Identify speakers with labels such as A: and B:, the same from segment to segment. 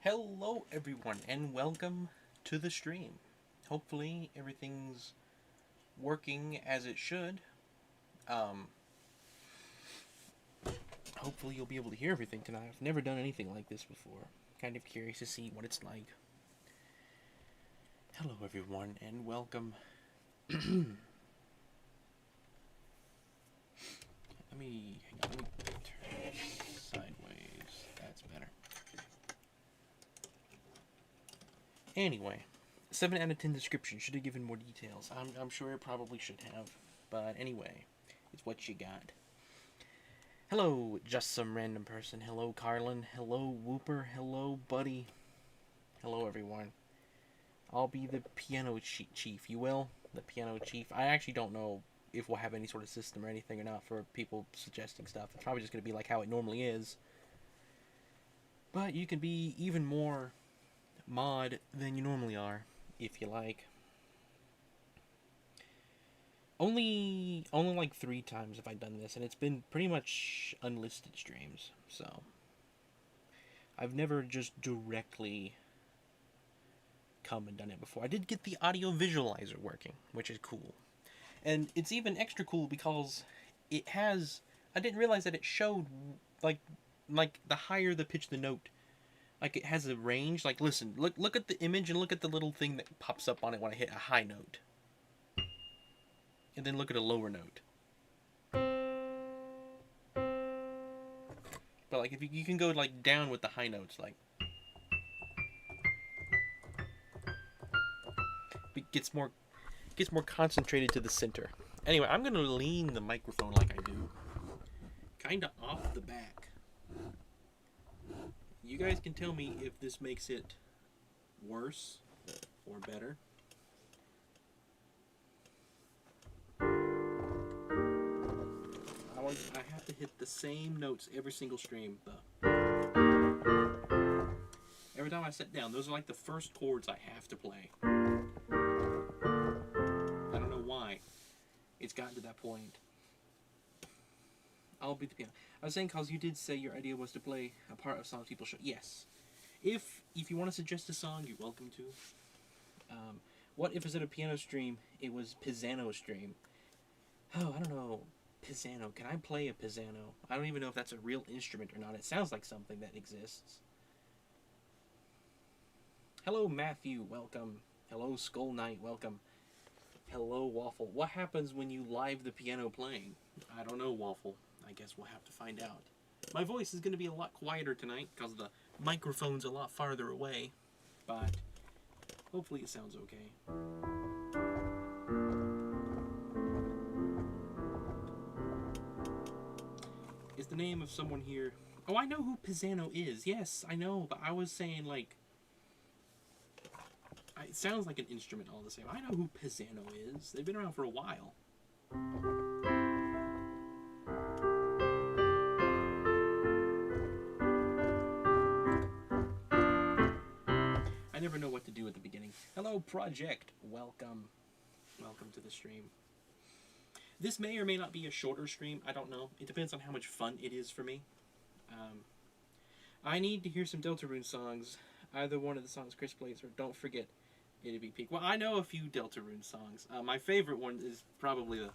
A: Hello everyone and welcome to the stream. Hopefully everything's working as it should. Um, Hopefully you'll be able to hear everything tonight. I've never done anything like this before. Kind of curious to see what it's like. Hello everyone and welcome. Let me turn this sideways. That's better. Anyway, 7 out of 10 description. Should have given more details. I'm sure it probably should have. But anyway, it's what you got. Hello, just some random person. Hello, Carlin. Hello, Whooper. Hello, Buddy. Hello, everyone. I'll be the piano chief. You will? The piano chief. I actually don't know if we'll have any sort of system or anything or not for people suggesting stuff. It's probably just going to be like how it normally is. But you can be even more mod than you normally are, if you like. Only like 3 times have I done this, and it's been pretty much unlisted streams, so I've never just directly come and done it before. I did get the audio visualizer working, which is cool. And it's even extra cool because it has, I didn't realize that it showed like the higher the pitch the note, like it has a range. Like listen, look at the image and look at the little thing that pops up on it when I hit a high note. And then look at a lower note. But like if you can go like down with the high notes, like it gets more concentrated to the center. Anyway, I'm gonna lean the microphone like I do, kinda off the back. You guys can tell me if this makes it worse or better. I have to hit the same notes every single stream. Every time I sit down, those are like the first chords I have to play. I don't know why it's gotten to that point. I'll beat the piano. I was saying because you did say your idea was to play a part of songs people should. Yes. If you want to suggest a song, you're welcome to. What if instead of piano stream, it was pizzano stream? Oh, I don't know. Pizzano. Can I play a pizzano? I don't even know if that's a real instrument or not. It sounds like something that exists. Hello, Matthew. Welcome. Hello, Skull Knight. Welcome. Hello, Waffle. What happens when you live the piano playing? I don't know, Waffle. I guess we'll have to find out. My voice is going to be a lot quieter tonight because the microphone's a lot farther away. But hopefully it sounds okay. Is the name of someone here... Oh, I know who Pizzano is. Yes, I know. But I was saying, like... It sounds like an instrument all the same. I know who Pizzano is. They've been around for a while. I never know what to do at the beginning. Hello, Project. Welcome. Welcome to the stream. This may or may not be a shorter stream. I don't know. It depends on how much fun it is for me. I need to hear some Deltarune songs. Either one of the songs Chris plays or Don't Forget It'd Be Peak. Well, I know a few Deltarune songs. My favorite one is probably the...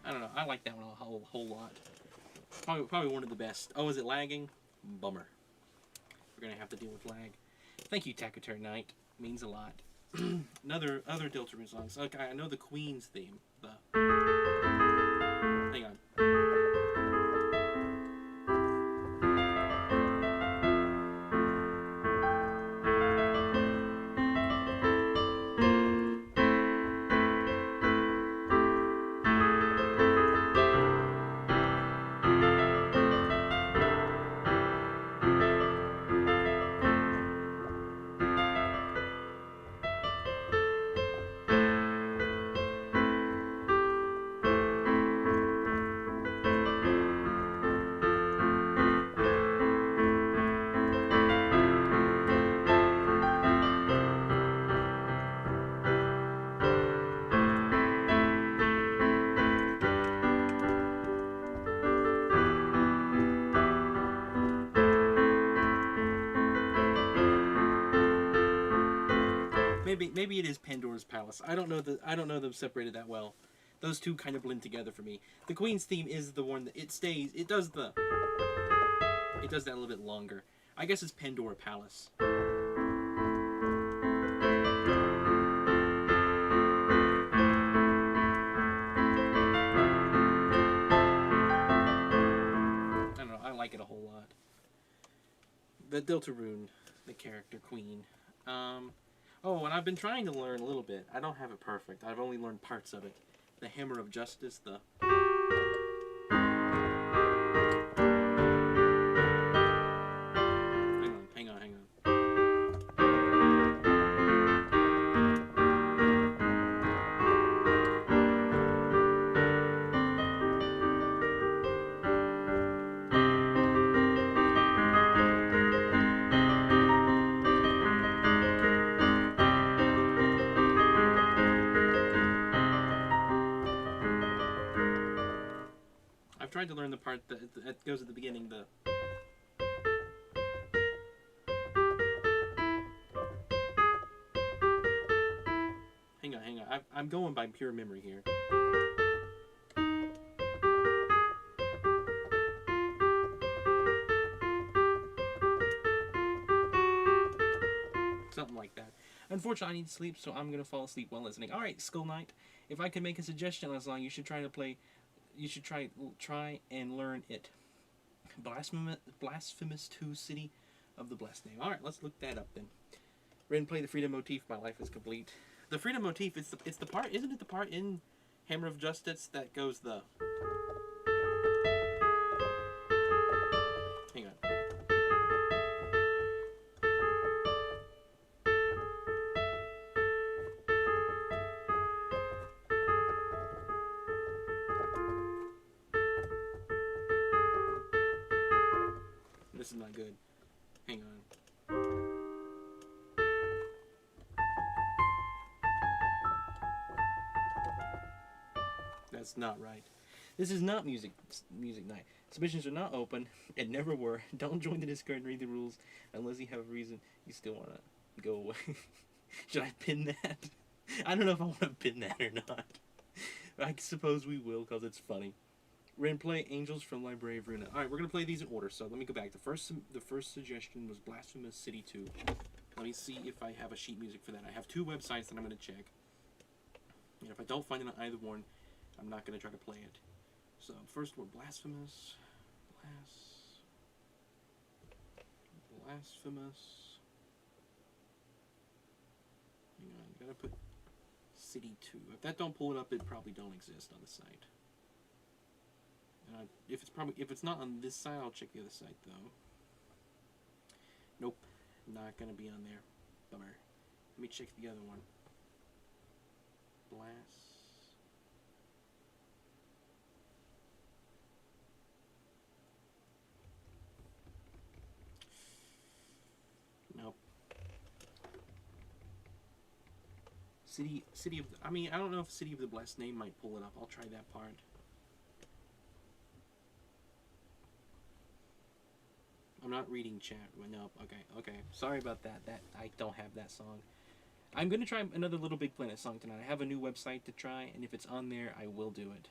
A: I don't know. I like that one a whole lot. Probably one of the best. Oh, is it lagging? Bummer. We're going to have to deal with lag. Thank you, Takuter Knight. Means a lot. Other Deltarune songs. Okay, I know the Queen's theme. Hang on. Maybe it is Pandora's Palace. I don't know them separated that well. Those two kind of blend together for me. The Queen's theme is the one that it does that a little bit longer. I guess it's Pandora Palace. I don't know. I like it a whole lot. The Deltarune, the character Queen. Oh, and I've been trying to learn a little bit. I don't have it perfect. I've only learned parts of it. The Hammer of Justice, the... Hang on. I've tried to learn the part that goes at the beginning, the... Hang on. I'm going by pure memory here. Something like that. Unfortunately, I need sleep, so I'm going to fall asleep while listening. Alright, Skull Knight, if I can make a suggestion on a song, you should try and learn it. Blasphemous 2 City of the Blessed Name. Alright, let's look that up then. We're going to play the Freedom motif, My Life is Complete. The Freedom motif, it's the part, isn't it the part in Hammer of Justice that goes the... Hang on. This is not good. Hang on. That's not right. This is not music night. Submissions are not open and never were. Don't join the Discord and read the rules unless you have a reason you still want to go away. Should I pin that? I don't know if I want to pin that or not. I suppose we will because it's funny. We're going to play Angels from Library of Runa. Alright, we're going to play these in order, so let me go back. The first suggestion was Blasphemous City 2. Let me see if I have a sheet music for that. I have 2 websites that I'm going to check. And if I don't find it on either one, I'm not going to try to play it. So, first one, Blasphemous. Blasphemous. Hang on, gotta put City 2. If that don't pull it up, it probably don't exist on the site. If it's not on this side, I'll check the other site though. Nope, not gonna be on there. Bummer. Let me check the other one. City of. I mean, I don't know if City of the Blessed Name might pull it up. I'll try that part. I'm not reading chat. Nope. Okay. Sorry about that. That I don't have that song. I'm gonna try another Little Big Planet song tonight. I have a new website to try, and if it's on there, I will do it.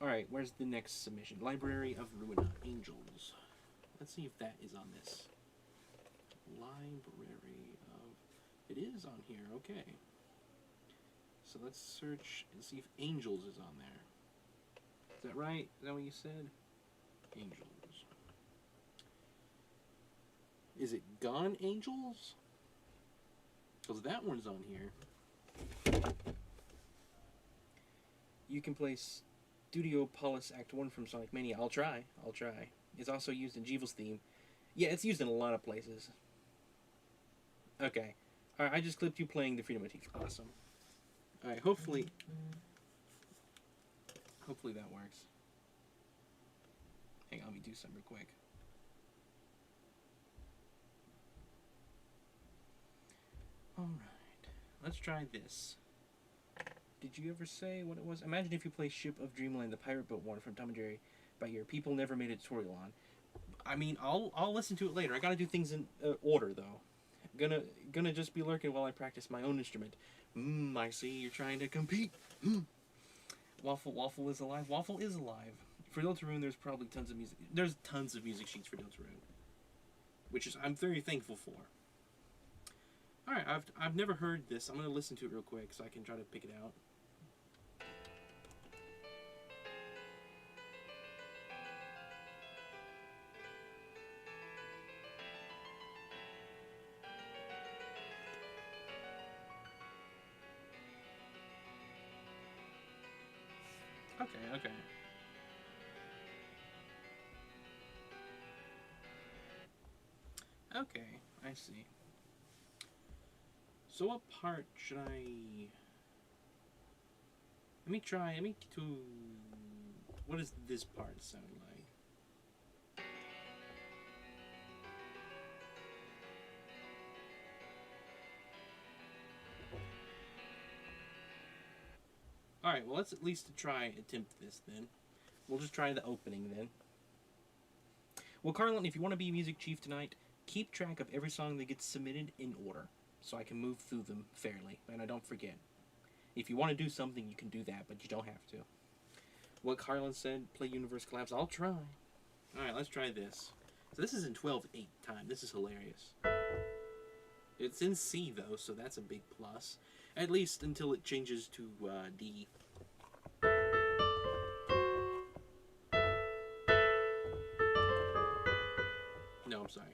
A: Alright, where's the next submission? Library of Ruina Angels. Let's see if that is on this. Library of... It is on here, okay. So let's search and see if Angels is on there. Is that right? Is that what you said? Angels. Is it Gone Angels? Because that one's on here. You can play Studio Polis Act 1 from Sonic Mania. I'll try. It's also used in Jeevel's theme. Yeah, it's used in a lot of places. Okay. Alright, I just clipped you playing the Freedom Motif. Awesome. Alright, hopefully that works. Hang on, let me do something real quick. Alright. Let's try this. Did you ever say what it was? Imagine if you play Ship of Dreamland, the pirate boat one from Tom and Jerry by your People Never Made a tutorial on. I mean, I'll listen to it later. I gotta do things in order, though. Gonna just be lurking while I practice my own instrument. I see you're trying to compete. Waffle is alive. Waffle is alive. For Deltarune, there's probably tons of music. There's tons of music sheets for Deltarune, which is I'm very thankful for. All right, I've never heard this. I'm gonna listen to it real quick so I can try to pick it out. Okay. Okay, I see. So what part should I... Let me do... What does this part sound like? Alright, well let's at least attempt this then. We'll just try the opening then. Well, Carlin, if you want to be music chief tonight, keep track of every song that gets submitted in order, so I can move through them fairly, and I don't forget. If you want to do something, you can do that, but you don't have to. What Carlin said, play Universe Collapse, I'll try. Alright, let's try this. So this is in 12/8 time. This is hilarious. It's in C, though, so that's a big plus. At least until it changes to D. No, I'm sorry.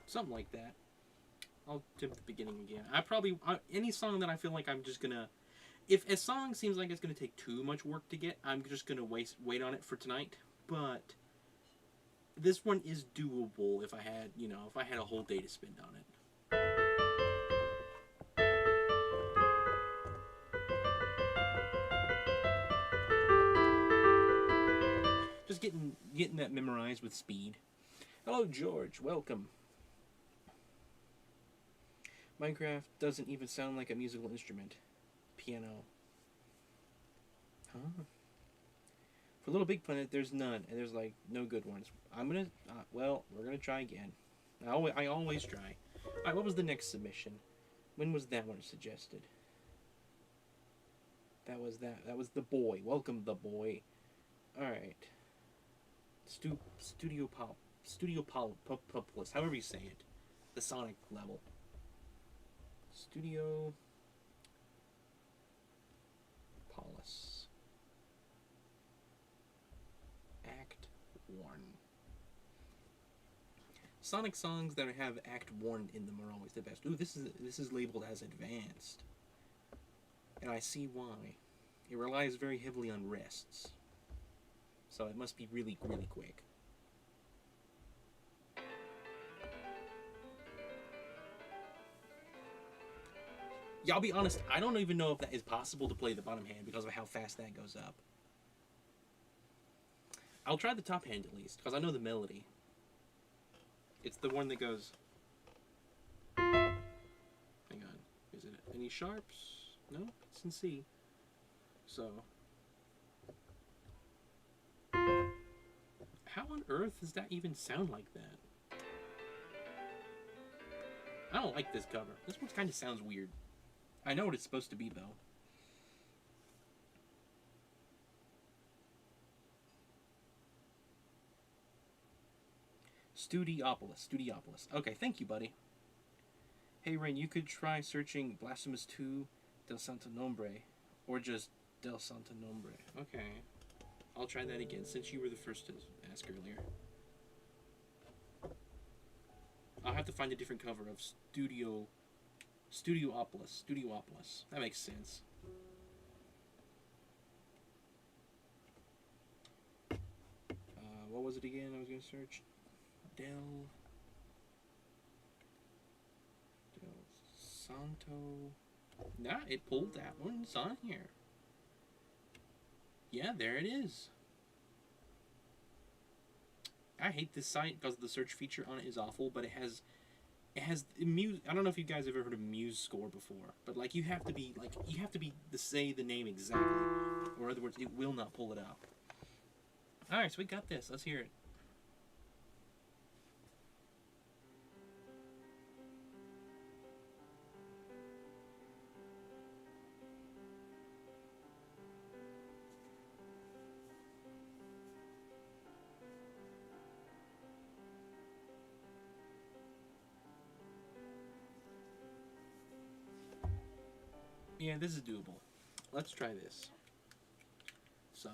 A: Something like that. I'll attempt the beginning again. Any song that I feel like I'm just gonna... If a song seems like it's gonna take too much work to get, I'm just gonna wait on it for tonight. But this one is doable if I had, if I had a whole day to spend on it. Just getting that memorized with speed. Hello, George. Welcome. Minecraft doesn't even sound like a musical instrument. Piano. Huh? For Little Big Planet, there's none, and there's, like, no good ones. Well, we're gonna try again. I always try. Alright, what was the next submission? When was that one suggested? That was the boy. Welcome, the boy. Alright. Studio Polis, however you say it. The Sonic level. Studio Polis. Act 1. Sonic songs that have Act 1 in them are always the best. Ooh, this is labeled as advanced. And I see why. It relies very heavily on rests. So it must be really, really quick. Yeah, I'll be honest, I don't even know if that is possible to play the bottom hand because of how fast that goes up. I'll try the top hand at least, because I know the melody. It's the one that goes... Hang on. Is it any sharps? No? It's in C. So... How on earth does that even sound like that? I don't like this cover. This one kind of sounds weird. I know what it's supposed to be, though. Studiopolis. Okay, thank you, buddy. Hey, Rain, you could try searching Blasphemous 2 Del Santo Nombre, or just Del Santo Nombre. Okay. I'll try that again, since you were the first to ask earlier. I'll have to find a different cover of Studiopolis. That makes sense. What was it again I was going to search? Del Santo... Nah, it pulled that one. It's on here. Yeah, there it is. I hate this site because the search feature on it is awful, but it has Muse. I don't know if you guys have ever heard of Muse Score before, but like you have to say the name exactly, or in other words, it will not pull it up. All right, so we got this. Let's hear it. Yeah, this is doable. Let's try this. So.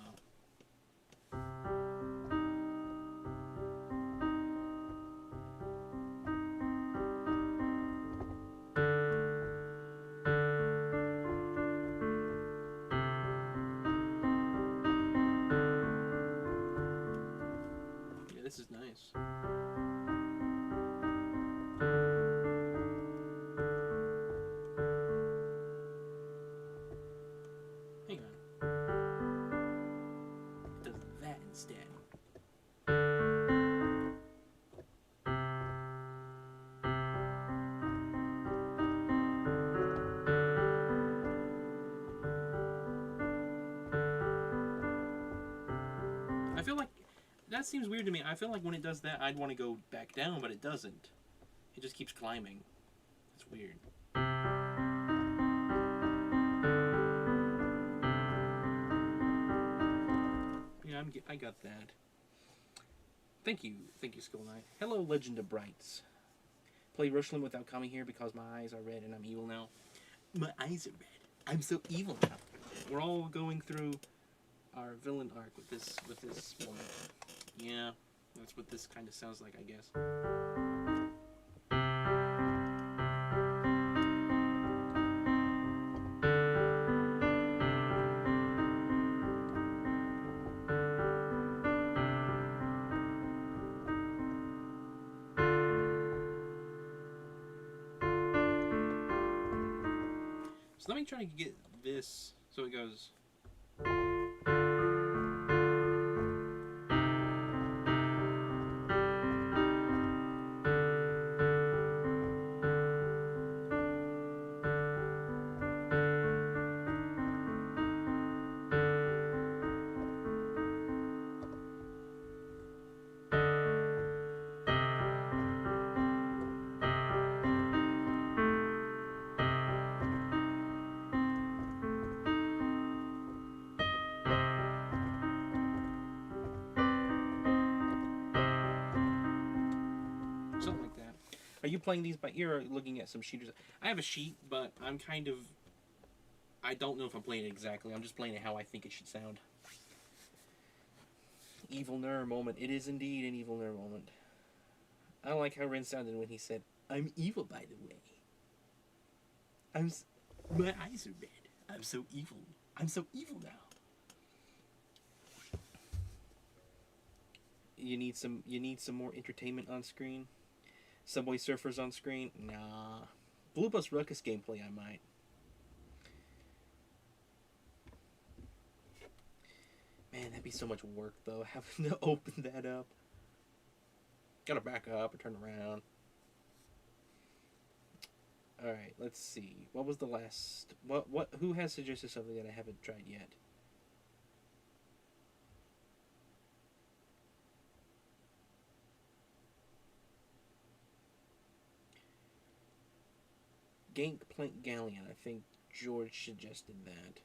A: Yeah, this is nice. I feel like that seems weird to me. I feel like when it does that, I'd want to go back down, but it doesn't. It just keeps climbing. It's weird. Yeah, I got that. Thank you, Skull Knight. Hello, Legend of Brights. Play Rushland without coming here because my eyes are red and I'm evil now. My eyes are red. I'm so evil now. We're all going through our villain arc with this one. Yeah, that's what this kind of sounds like, I guess. So let me try to get this so it goes. Something like that. Are you playing these by ear or looking at some sheets? I have a sheet, but I don't know if I'm playing it exactly. I'm just playing it how I think it should sound. Evil Ner moment. It is indeed an Evil Ner moment. I don't like how Ren sounded when he said, "I'm evil, by the way. My eyes are red. I'm so evil. I'm so evil now." You need some. You need some more entertainment on screen. Subway Surfers on screen. Nah. Blue Bus Ruckus gameplay. I might. Man, that'd be so much work though, having to open that up. Gotta back up or turn around. Alright, let's see. What was the last... Who has suggested something that I haven't tried yet? Gangplank Galleon. I think George suggested that.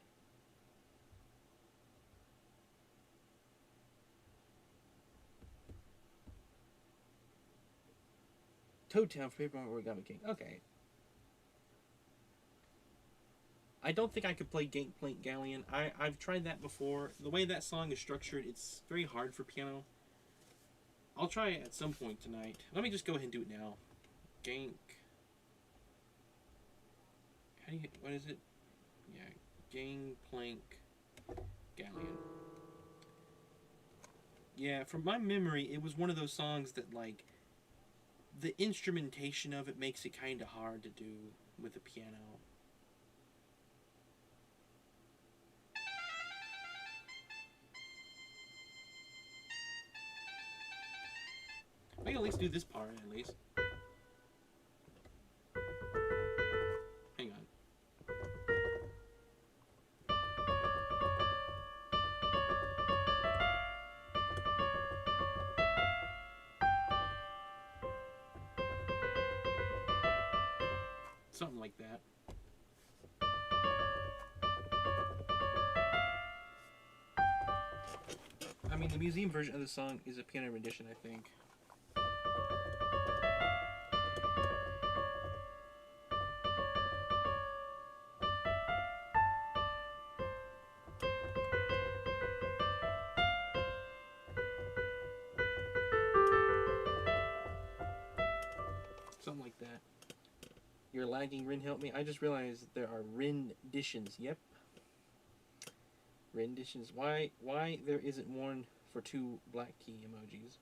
A: Toad Town for Paper Origami King. Okay. I don't think I could play Gangplank Galleon. I've tried that before. The way that song is structured, it's very hard for piano. I'll try it at some point tonight. Let me just go ahead and do it now. Gank. How do you... What is it? Yeah. Gangplank Galleon. Yeah, from my memory, it was one of those songs that, like, the instrumentation of it makes it kind of hard to do with a piano. I can at least do this part, at least. Hang on. Something like that. I mean, the museum version of the song is a piano rendition, I think. Something like that. You're lagging, Rin, help me. I just realized there are renditions. Yep. Renditions. Why there isn't one for two black key emojis?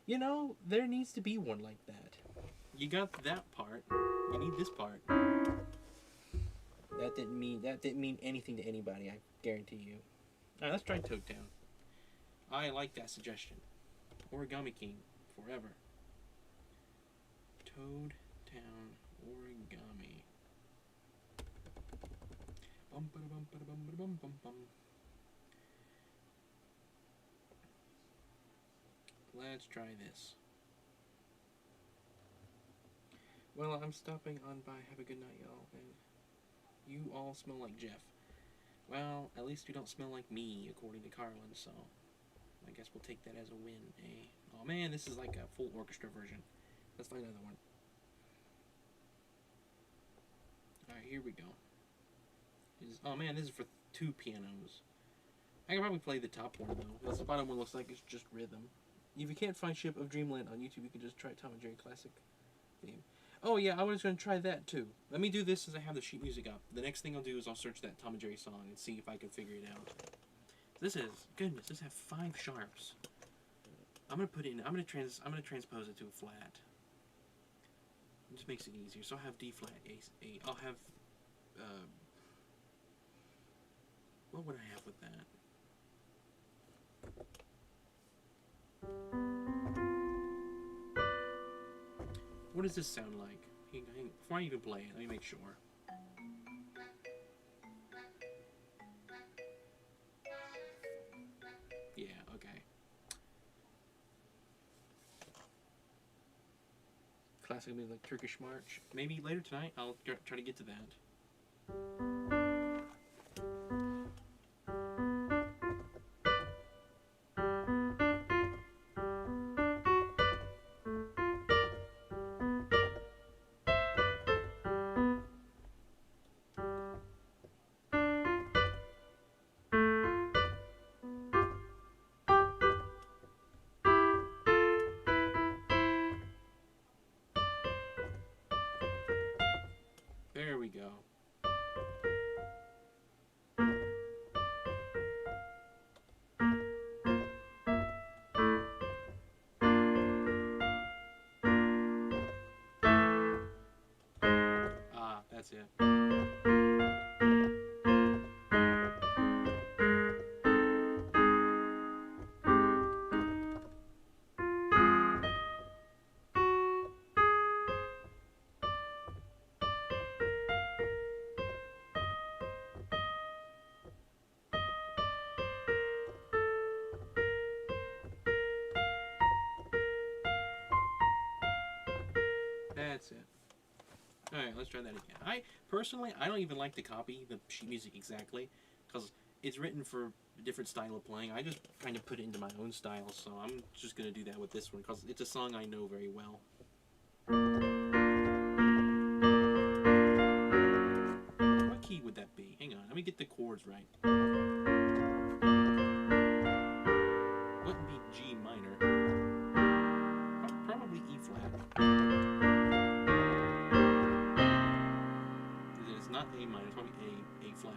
A: You know, there needs to be one like that. You got that part. You need this part. That didn't mean anything to anybody, I guarantee you. Alright, let's try Toad Town. I like that suggestion. Origami King. Forever. Toad Town Origami. Bum ba bum ba bum ba bum bum bum. Let's try this. Well, I'm stopping on by. Have a good night, y'all. And you all smell like Jeff. Well, at least you don't smell like me, according to Carlan, so I guess we'll take that as a win, eh? Oh man, this is like a full orchestra version. Let's find another one. Alright, here we go. Oh man, this is for two pianos. I can probably play the top one though. Because the bottom one looks like it's just rhythm. If you can't find Ship of Dreamland on YouTube, you can just try Tom and Jerry Classic theme. Oh yeah, I was going to try that too. Let me do this since I have the sheet music up. The next thing I'll do is I'll search that Tom and Jerry song and see if I can figure it out. This is goodness. This has 5 sharps. I'm gonna put it in. I'm gonna transpose it to a flat. It just makes it easier. So I'll have D flat, A. I'll have. What would I have with that? What does this sound like? Before I even play it, let me make sure. Yeah, okay. Classic music like Turkish March. Maybe later tonight I'll try to get to that. we go. Ah, that's it. That's it. Alright, let's try that again. Personally, I don't even like to copy the sheet music exactly, because it's written for a different style of playing. I just kind of put it into my own style, so I'm just going to do that with this one, because it's a song I know very well. What key would that be? Hang on, let me get the chords right. Wouldn't be G minor. Probably E flat. It's not A minor, it's probably A flat.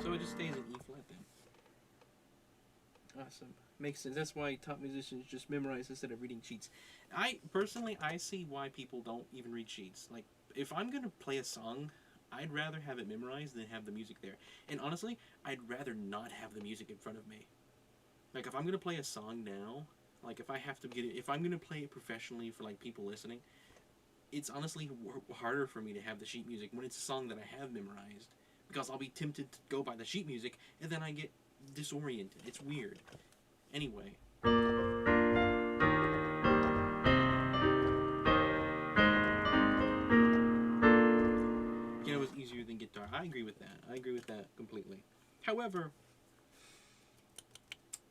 A: So it just stays in E flat then. Awesome. Makes sense. That's why top musicians just memorize instead of reading sheets. I see why people don't even read sheets. Like, if I'm gonna play a song, I'd rather have it memorized than have the music there. And honestly, I'd rather not have the music in front of me. Like, if I'm gonna play a song now, like if I'm gonna play it professionally for like people listening, it's honestly harder for me to have the sheet music when it's a song that I have memorized, because I'll be tempted to go by the sheet music and then I get disoriented. It's weird. Anyway. Piano is easier than guitar. I agree with that. I agree with that completely. However,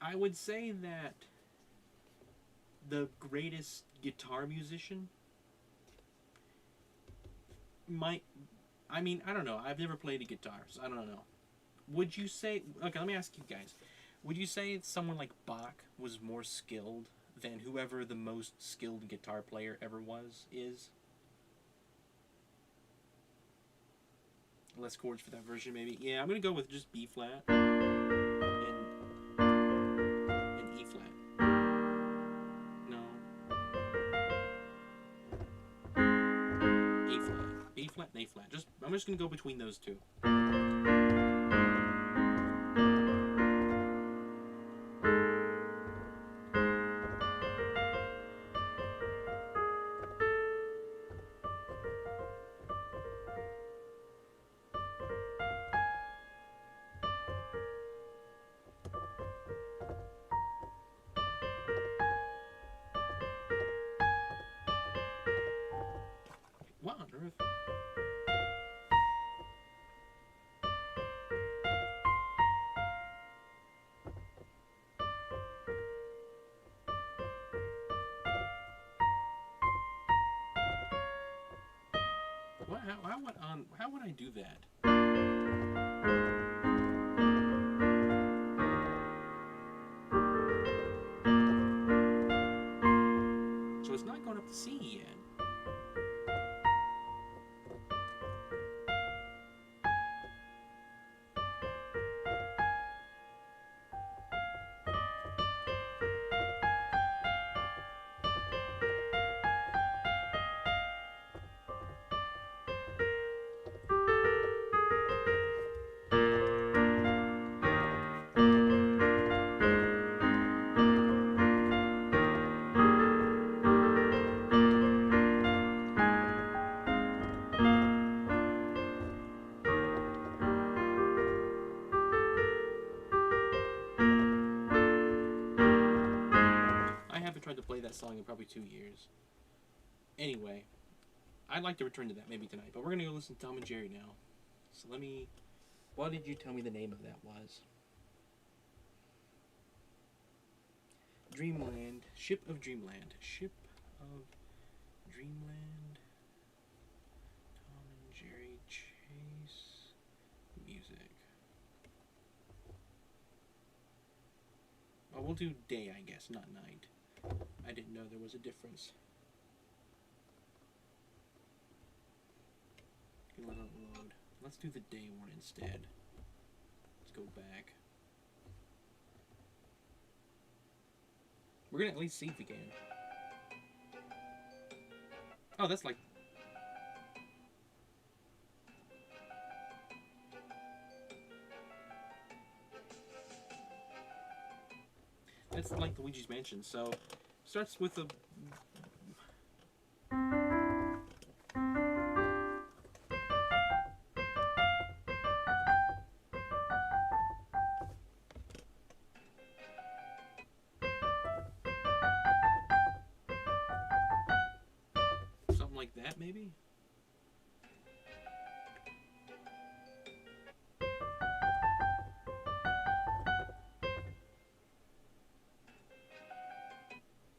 A: I would say that the greatest guitar musician I don't know. I've never played a guitar, so I don't know. Would you say... Okay, let me ask you guys. Would you say someone like Bach was more skilled than whoever the most skilled guitar player ever is? Less chords for that version, maybe. Yeah, I'm going to go with just B flat and E flat. No. A flat. B flat and A flat. I'm just going to go between those two. What on earth? What? How would I do that? So it's not going up to C yet. I haven't tried to play that song in probably 2 years. Anyway, I'd like to return to that maybe tonight, but we're going to go listen to Tom and Jerry now. So what did you tell me the name of that was? Dreamland. Ship of Dreamland. Ship of Dreamland. Tom and Jerry Chase music. we'll do day, I guess, not night. I didn't know there was a difference. Gonna let it load. Let's do the day one instead. Let's go back. We're gonna at least see if we can. Oh, that's like... That's like Luigi's Mansion, so... Starts with a... something like that, maybe?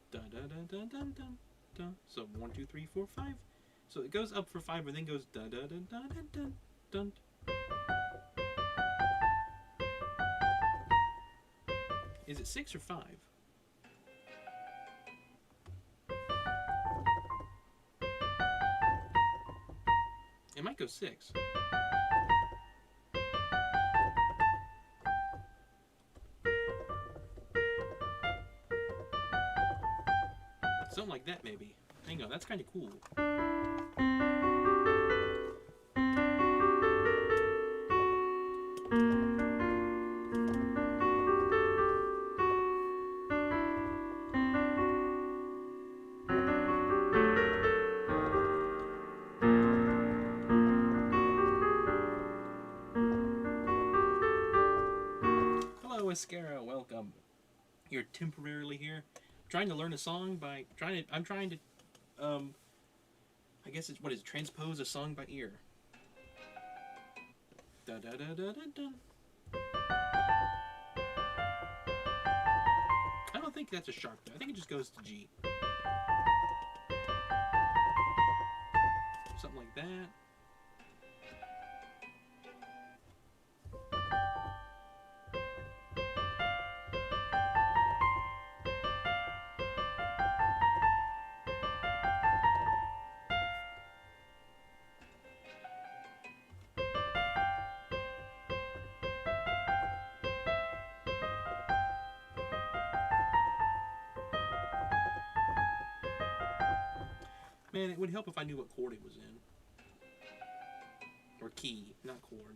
A: Dun dun dun dun dun dun dun. So 1, 2, 3, 4, 5. So it goes up for 5 and then goes dun dun dun dun dun dun dun. Is it 6 or 5? It might go 6. Something like that, maybe. Hang on, that's kind of cool. Hello, Ascara, welcome. You're temporarily here. Trying to learn a song by I'm trying to I guess it's what is it, transpose a song by ear. Da da da da da da. I don't think that's a sharp though. I think it just goes to G. Something like that. Man, it would help if I knew what chord it was in. Or key, not chord.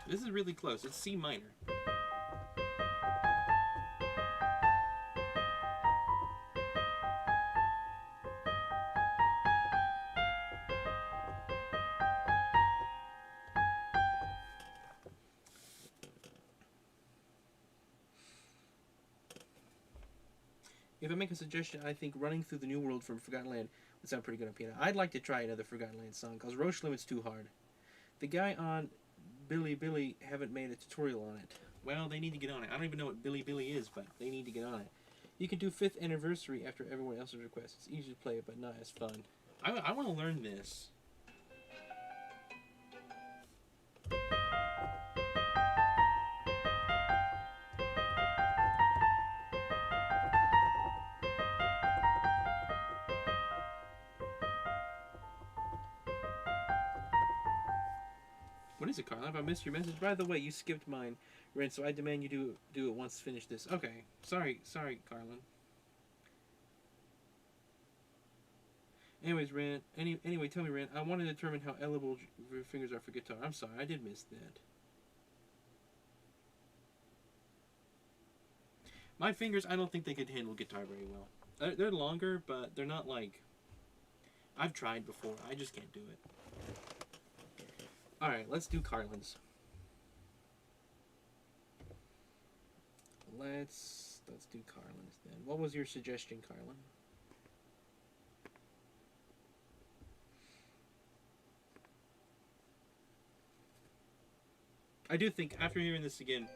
A: This is really close. It's C minor. If I make a suggestion, I think Running Through the New World from Forgotten Land would sound pretty good on piano. I'd like to try another Forgotten Land song, because Roche Limit's too hard. The guy on Billy haven't made a tutorial on it. Well, they need to get on it. I don't even know what Billy is, but they need to get on it. You can do 5th anniversary after everyone else's request. It's easy to play, but not as fun. I want to learn this. What is it, Carla? Have I missed your message? By the way, you skipped mine, Ren, so I demand you do it once finish this. Okay. Sorry, Carlin. Anyways, Ren, anyway, tell me, Ren, I want to determine how eligible your fingers are for guitar. I'm sorry, I did miss that. My fingers, I don't think they could handle guitar very well. They're longer, but they're not like... I've tried before. I just can't do it. Alright, let's do Carlin's. Let's do Carlin's then. What was your suggestion, Carlin? I do think, after hearing this again,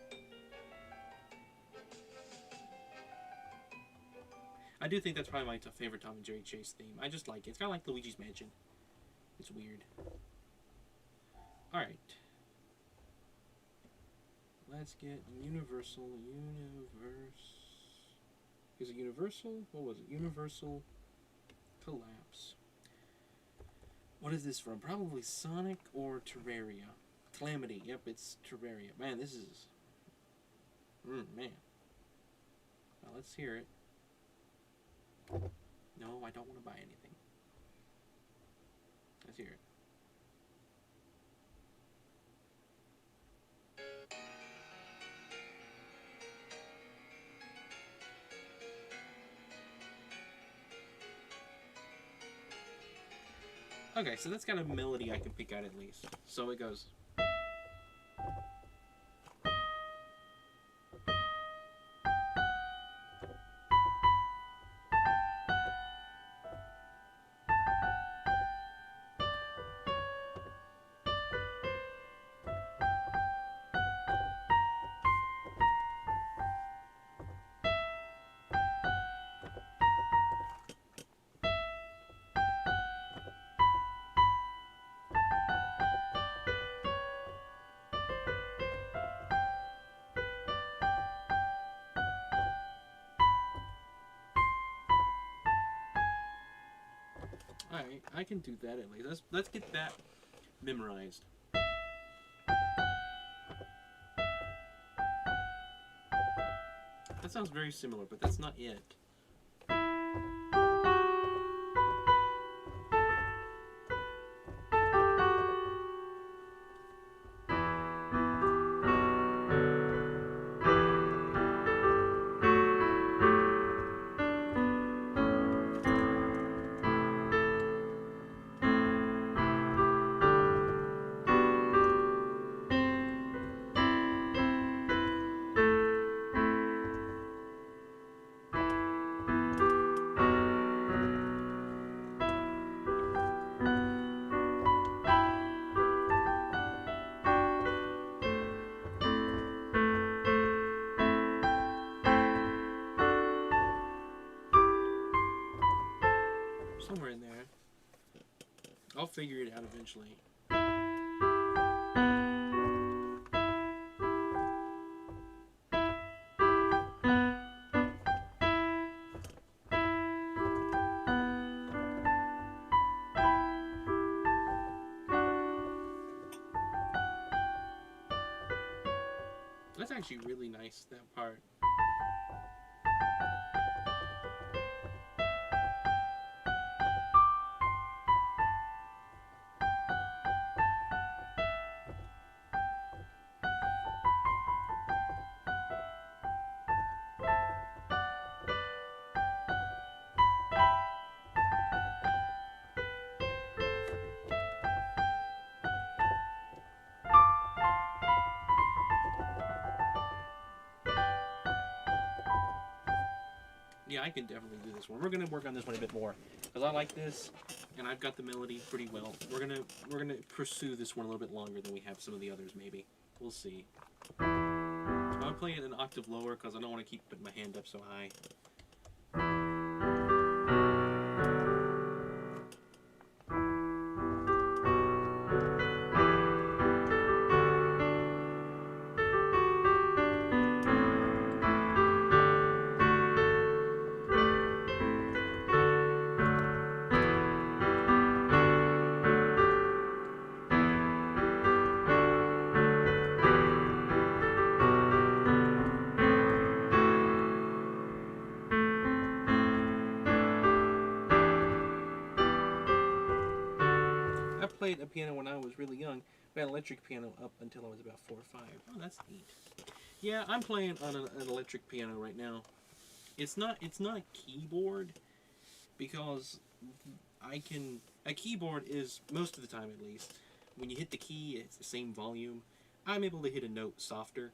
A: I do think that's probably my favorite Tom and Jerry chase theme. I just like it. It's kind of like Luigi's Mansion. It's weird. Alright. Let's get Universal. Is it Universal? What was it? Universal Collapse. What is this from? Probably Sonic or Terraria. Calamity. Yep, it's Terraria. Man, this is... man. Now, let's hear it. No, I don't want to buy anything. Let's hear it. Okay, so that's got a melody I can pick out at least. So it goes... Alright, I can do that at least. Let's get that memorized. That sounds very similar, but that's not it. Somewhere in there. I'll figure it out eventually. That's actually really nice, that part. Yeah, I can definitely do this one. We're gonna work on this one a bit more because I like this, and I've got the melody pretty well. We're gonna pursue this one a little bit longer than we have some of the others. Maybe we'll see. I'm playing it an octave lower because I don't want to keep putting my hand up so high. I played a piano when I was really young. We had an electric piano up until I was about 4 or 5. Oh, that's neat. Yeah, I'm playing on an electric piano right now. It's not a keyboard because a keyboard is, most of the time at least, when you hit the key, it's the same volume. I'm able to hit a note softer,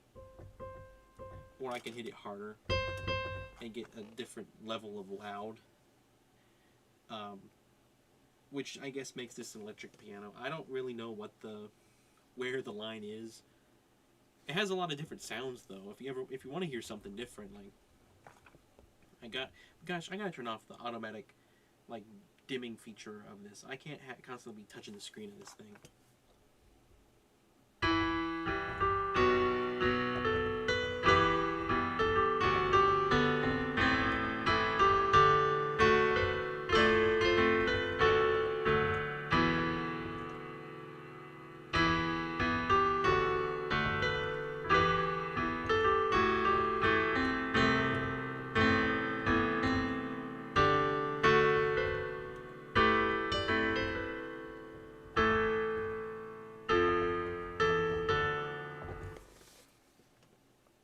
A: or I can hit it harder and get a different level of loud. Which I guess makes this an electric piano. I don't really know where the line is It has a lot of different sounds though. If you want to hear something different, like I gotta turn off the automatic like dimming feature of this. I can't constantly be touching the screen of this thing.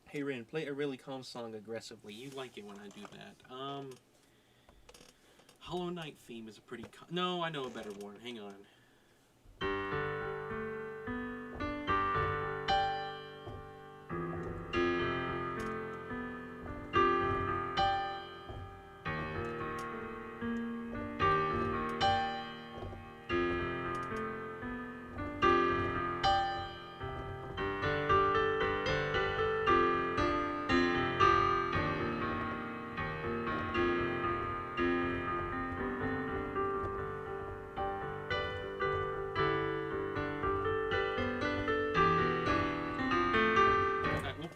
A: Hey Rin, play a really calm song aggressively. You like it when I do that. Hollow Knight theme is a pretty... No, I know a better one. Hang on.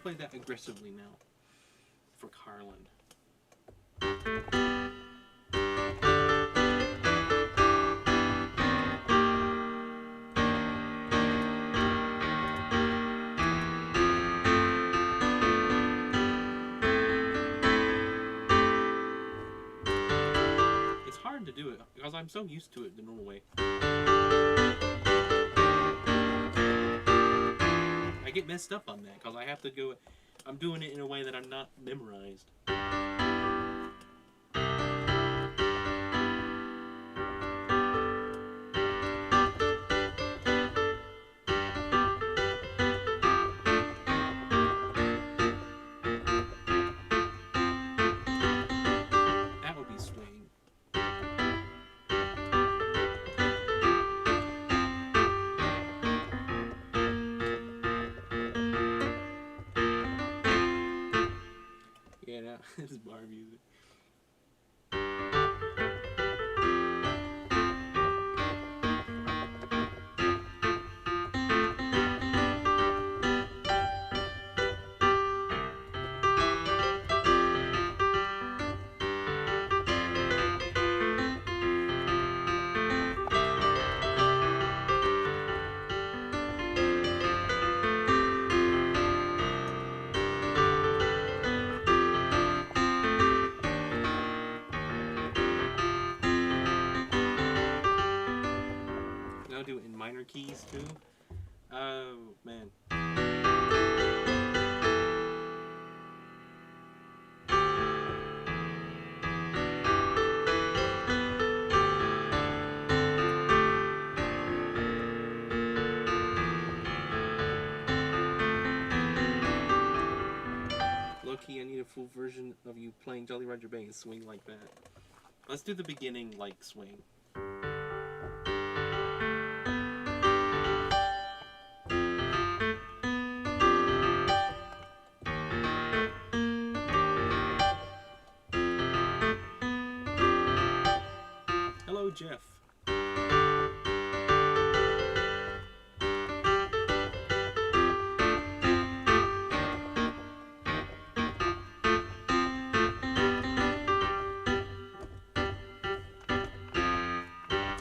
A: Play that aggressively now for Carlan. It's hard to do it because I'm so used to it the normal way. I get messed up on that because I have to go. I'm doing it in a way that I'm not memorized. That would be swing. Yeah, no, this is bar music. I'll do it in minor keys too. Oh man. Low-key, I need a full version of you playing Jolly Roger Bay and swing like that. Let's do the beginning like swing. Hello, Jeff.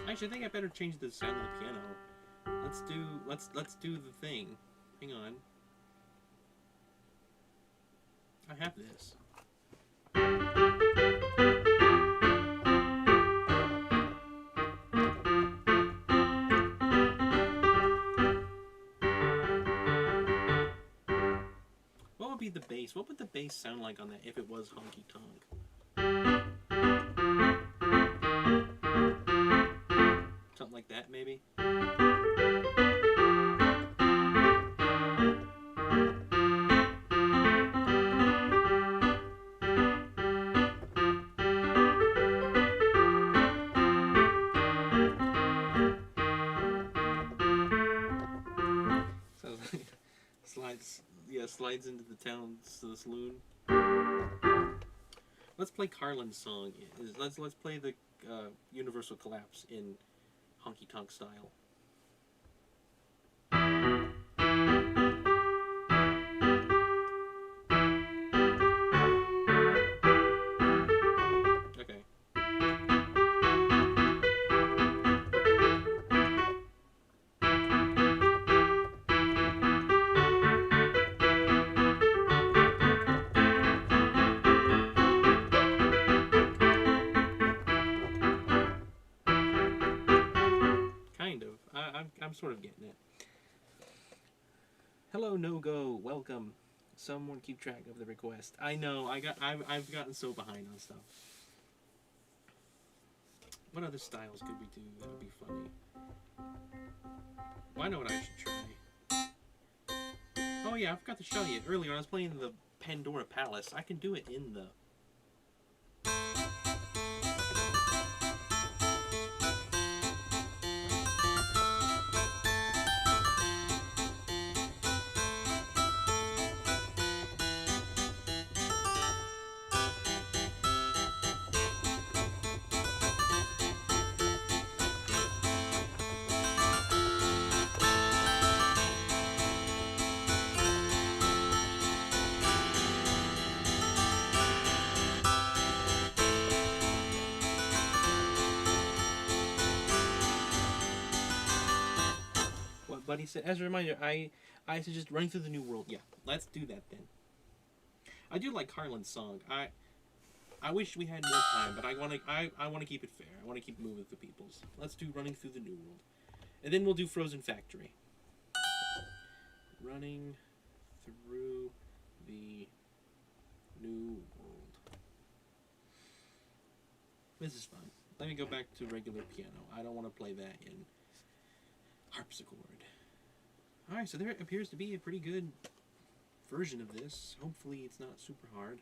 A: Actually, I think I better change the sound of the piano. Let's do the thing. Hang on. I have this. What would be the bass? What would the bass sound like on that if it was honky tonk? Something like that, maybe? Slides, yeah, slides into the town's saloon. Let's play Carlan's song. Let's play the Universal Collapse in honky tonk style. Okay. Kind of. I'm sort of getting it. Hello, No Go. Welcome. Someone keep track of the request. I know. I've gotten so behind on stuff. What other styles could we do that would be funny? Well, I know what I should try. Oh yeah, I forgot to show you earlier. I was playing the Pandora Palace. I can do it in the. What Buddy said. As a reminder, I suggest running through the New World. Yeah, let's do that then. I do like Carlan's song. I wish we had more time, but I want to keep it fair. I want to keep moving the peoples. Let's do Running Through the New World, and then we'll do Frozen Factory. Running through the New World. This is fun. Let me go back to regular piano. I don't want to play that in harpsichord. Alright, so there appears to be a pretty good version of this. Hopefully it's not super hard.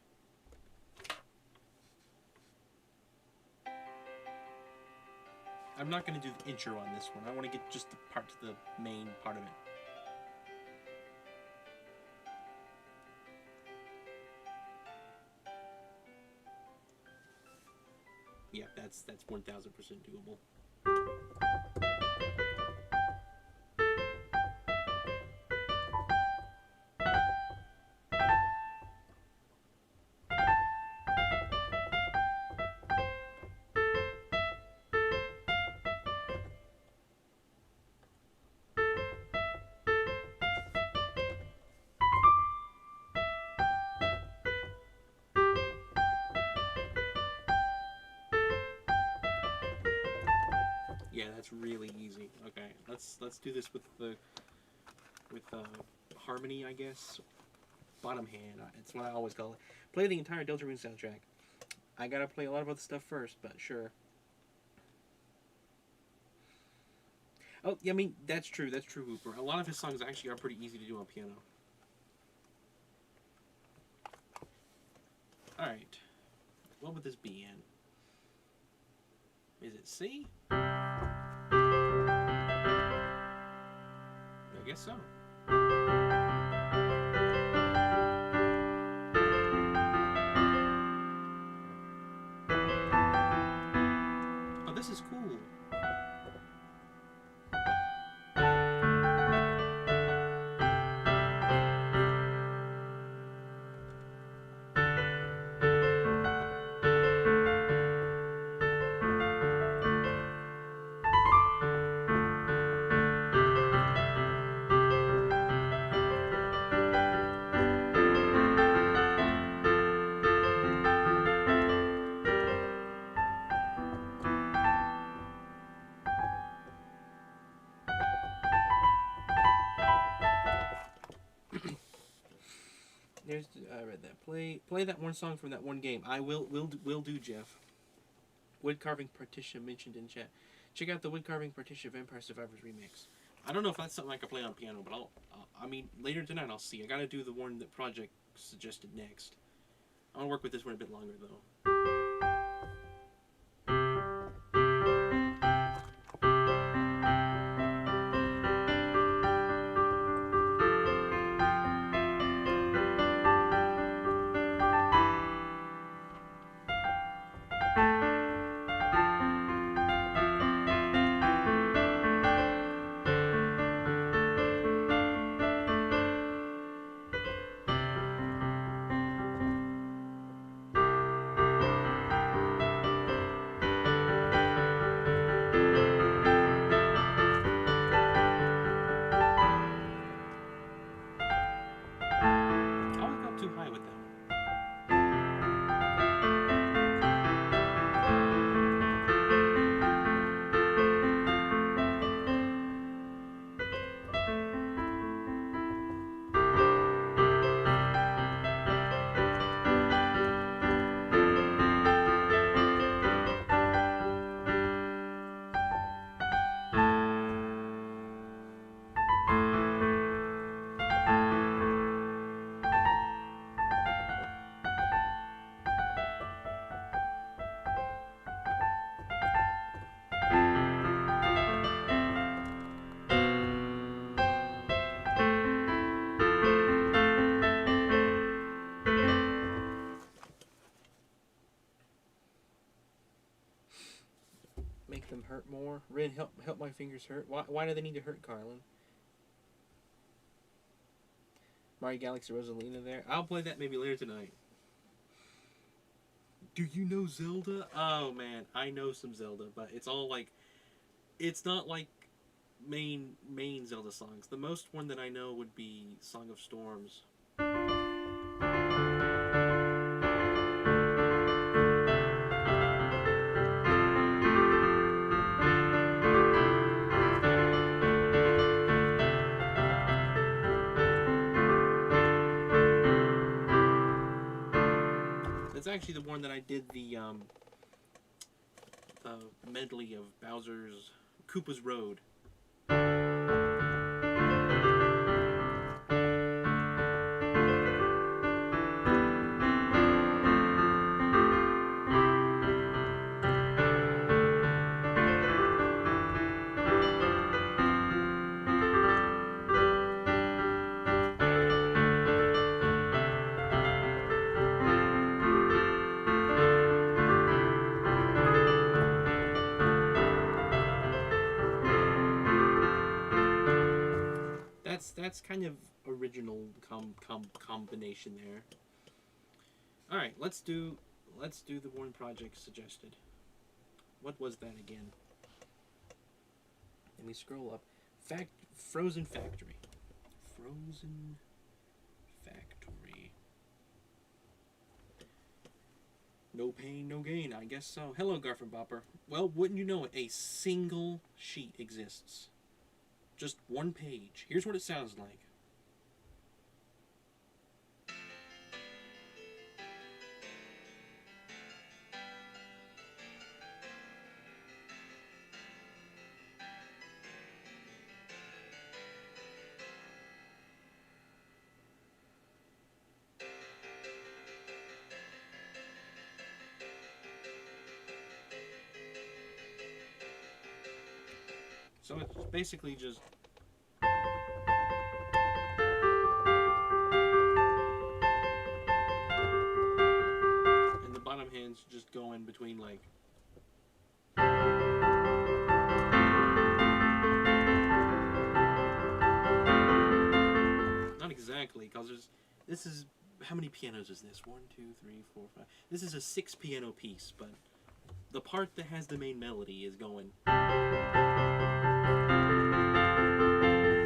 A: I'm not going to do the intro on this one. I want to get just the main part of it. Yeah, that's 1000% doable. Yeah, that's really easy. Okay, let's do this with harmony, I guess. Bottom hand. It's what I always call it. Play the entire Deltarune soundtrack. I gotta play a lot of other stuff first, but sure. Oh, yeah, I mean, that's true. That's true, Hooper. A lot of his songs actually are pretty easy to do on piano. Alright. What would this be in? Is it C? I guess so. Oh, this is cool. I read that. Play that one song from that one game. I will do, Jeff. Wood carving partition mentioned in chat. Check out the wood carving partition Vampire Survivors remix. I don't know if that's something I can play on piano, but I mean, later tonight I'll see. I gotta do the one that Project suggested next. I want to work with this one a bit longer though. too high with that one. Make them hurt more. Rin, help my fingers hurt. Why do they need to hurt, Carlin? Mario Galaxy Rosalina there. I'll play that maybe later tonight. Do you know Zelda? Oh man, I know some Zelda, but it's all like, it's not like main Zelda songs. The most one that I know would be Song of Storms. That's actually the one that I did the medley of Bowser's Koopa's Road. That's kind of original combination there. All right, let's do the one project suggested. What was that again? Let me scroll up. Frozen Factory. Frozen Factory. No pain, no gain. I guess so. Hello, Garfin Bopper. Well, wouldn't you know it? A single sheet exists. Just one page. Here's what it sounds like. So it's basically just... and the bottom hand's just going between like... not exactly, because there's... this is... how many pianos is this? 1, 2, 3, 4, 5... this is a 6 piano piece, but the part that has the main melody is going...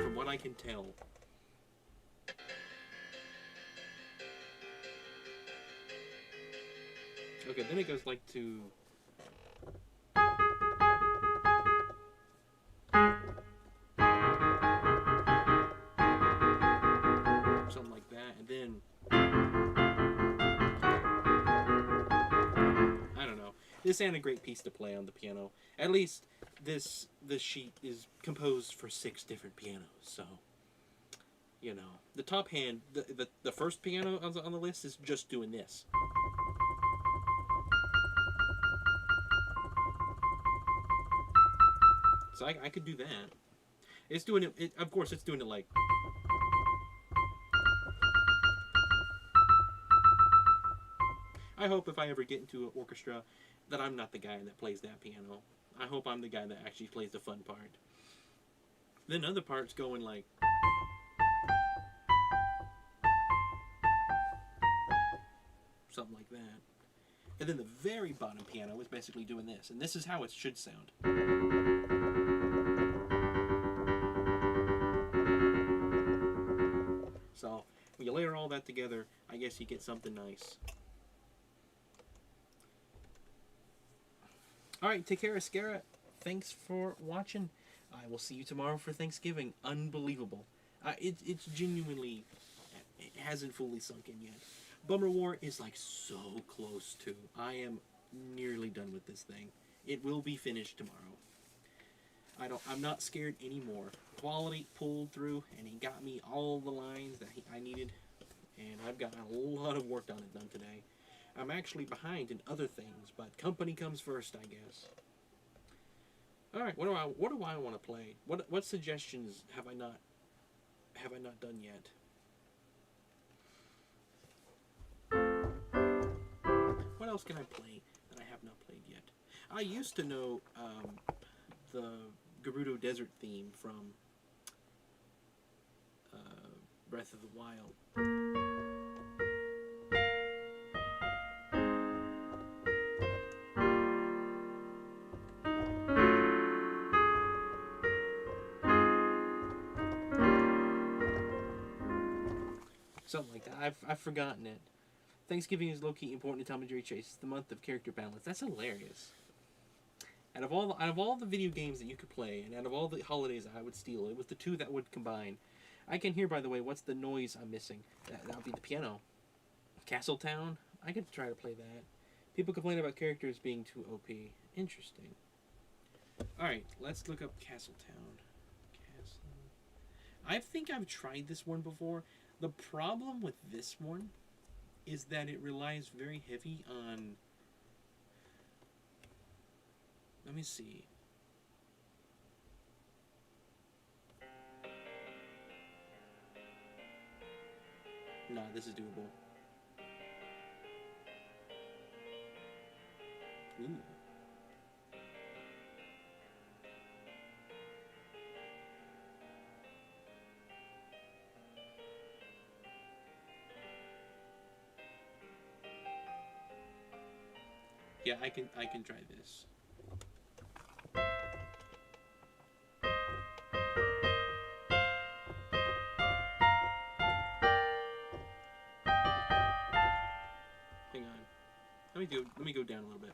A: from what I can tell. Okay, then it goes like to... something like that, and then... I don't know. This ain't a great piece to play on the piano. At least this sheet is composed for 6 different pianos, so... you know. The top hand, the first piano on the list is just doing this. So I could do that. It's doing it, of course it's doing it like... I hope if I ever get into an orchestra that I'm not the guy that plays that piano. I hope I'm the guy that actually plays the fun part. Then other parts going like... something like that. And then the very bottom piano is basically doing this. And this is how it should sound. So, When you layer all that together, I guess you get something nice. Alright, take care, Ascara. Thanks for watching. I will see you tomorrow for Thanksgiving. Unbelievable. It's genuinely... It hasn't fully sunk in yet. Bummer War is like so close to. I am nearly done with this thing. It will be finished tomorrow. I'm not scared anymore. Quality pulled through, and he got me all the lines that I needed, and I've got a lot of work on it done today. I'm actually behind in other things, but company comes first, I guess. All right, what do I want to play? What suggestions have I not done yet? What else can I play that I have not played yet? I used to know the Gerudo Desert theme from Breath of the Wild. Something like that. I've forgotten it. Thanksgiving is low-key important to Tom and Jerry Chase. It's the month of character balance. That's hilarious. Out of all the video games that you could play, and out of all the holidays I would steal, it was the two that would combine. I can hear, by the way, what's the noise I'm missing? That would be the piano. Castletown? I could try to play that. People complain about characters being too OP. Interesting. Alright, let's look up Castletown. I think I've tried this one before. The problem with this one is that it relies very heavy on... Let me see. Nah, this is doable. Ooh. Yeah, I can try this. Hang on. Let me go down a little bit.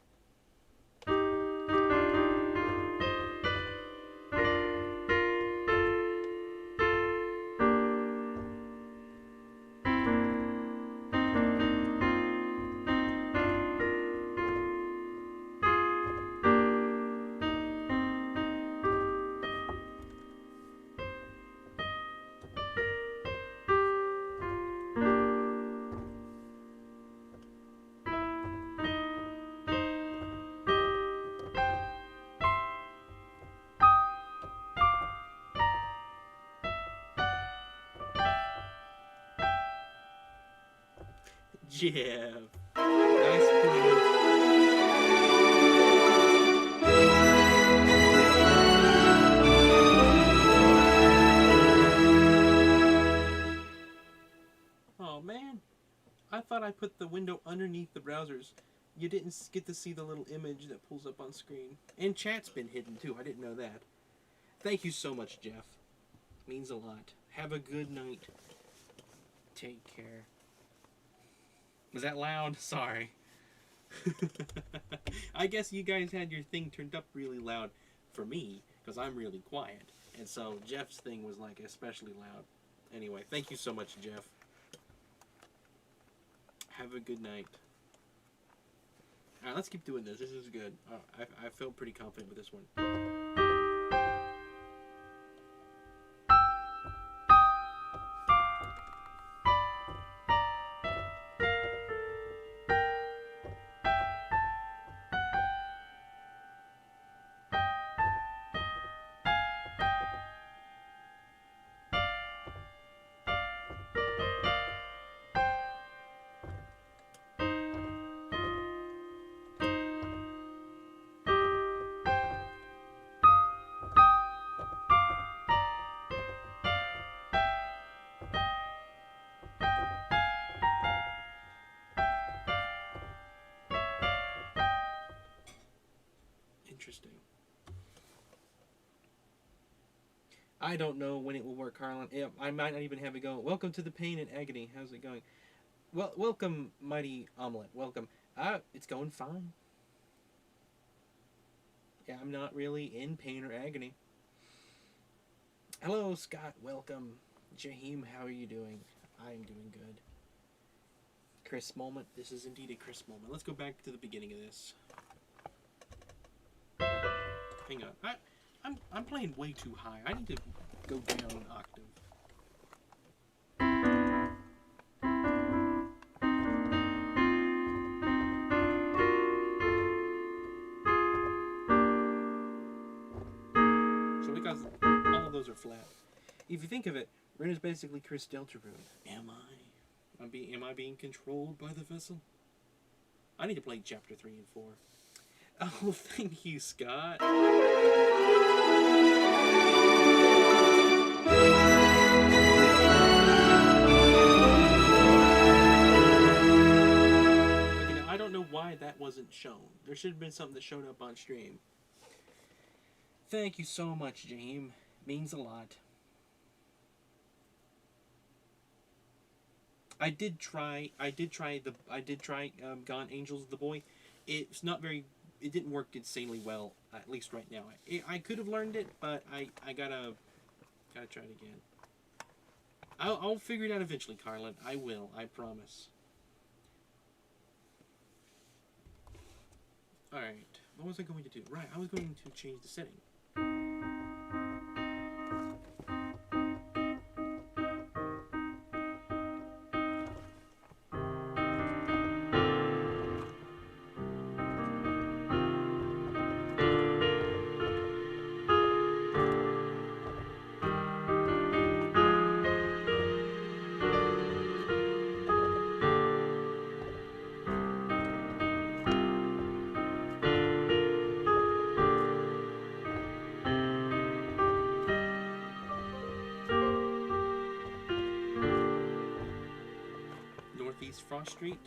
A: Jeff. Nice point. Oh man, I thought I put the window underneath the browsers. You didn't get to see the little image that pulls up on screen. And chat's been hidden too, I didn't know that. Thank you so much, Jeff. Means a lot. Have a good night. Take care. Was that loud? Sorry. I guess you guys had your thing turned up really loud for me, because I'm really quiet. And so Jeff's thing was like especially loud. Anyway, thank you so much, Jeff. Have a good night. Alright, let's keep doing this. This is good. I feel pretty confident with this one. I don't know when it will work, Carlin. I might not even have it go. Welcome to the pain and agony. How's it going? Well, welcome, mighty omelet. Welcome. It's going fine. Yeah, I'm not really in pain or agony. Hello, Scott. Welcome. Jaheim, how are you doing? I am doing good. Chris moment. This is indeed a Chris moment. Let's go back to the beginning of this. Hang on. I'm playing way too high. I need to go down an octave. So because all of those are flat. If you think of it, Ren is basically Chris Deltarune. Am I? Am I being controlled by the vessel? I need to play chapter 3 and 4. Oh, thank you, Scott. I don't know why that wasn't shown. There should have been something that showed up on stream. Thank you so much, James. Means a lot. I did try Gone Angels of the Boy. It's not very. It didn't work insanely well, at least right now. I could have learned it, but I gotta try it again. I'll figure it out eventually, Carlin. I will. I promise. All right. What was I going to do? Right. I was going to change the setting. Northeast Frost Street.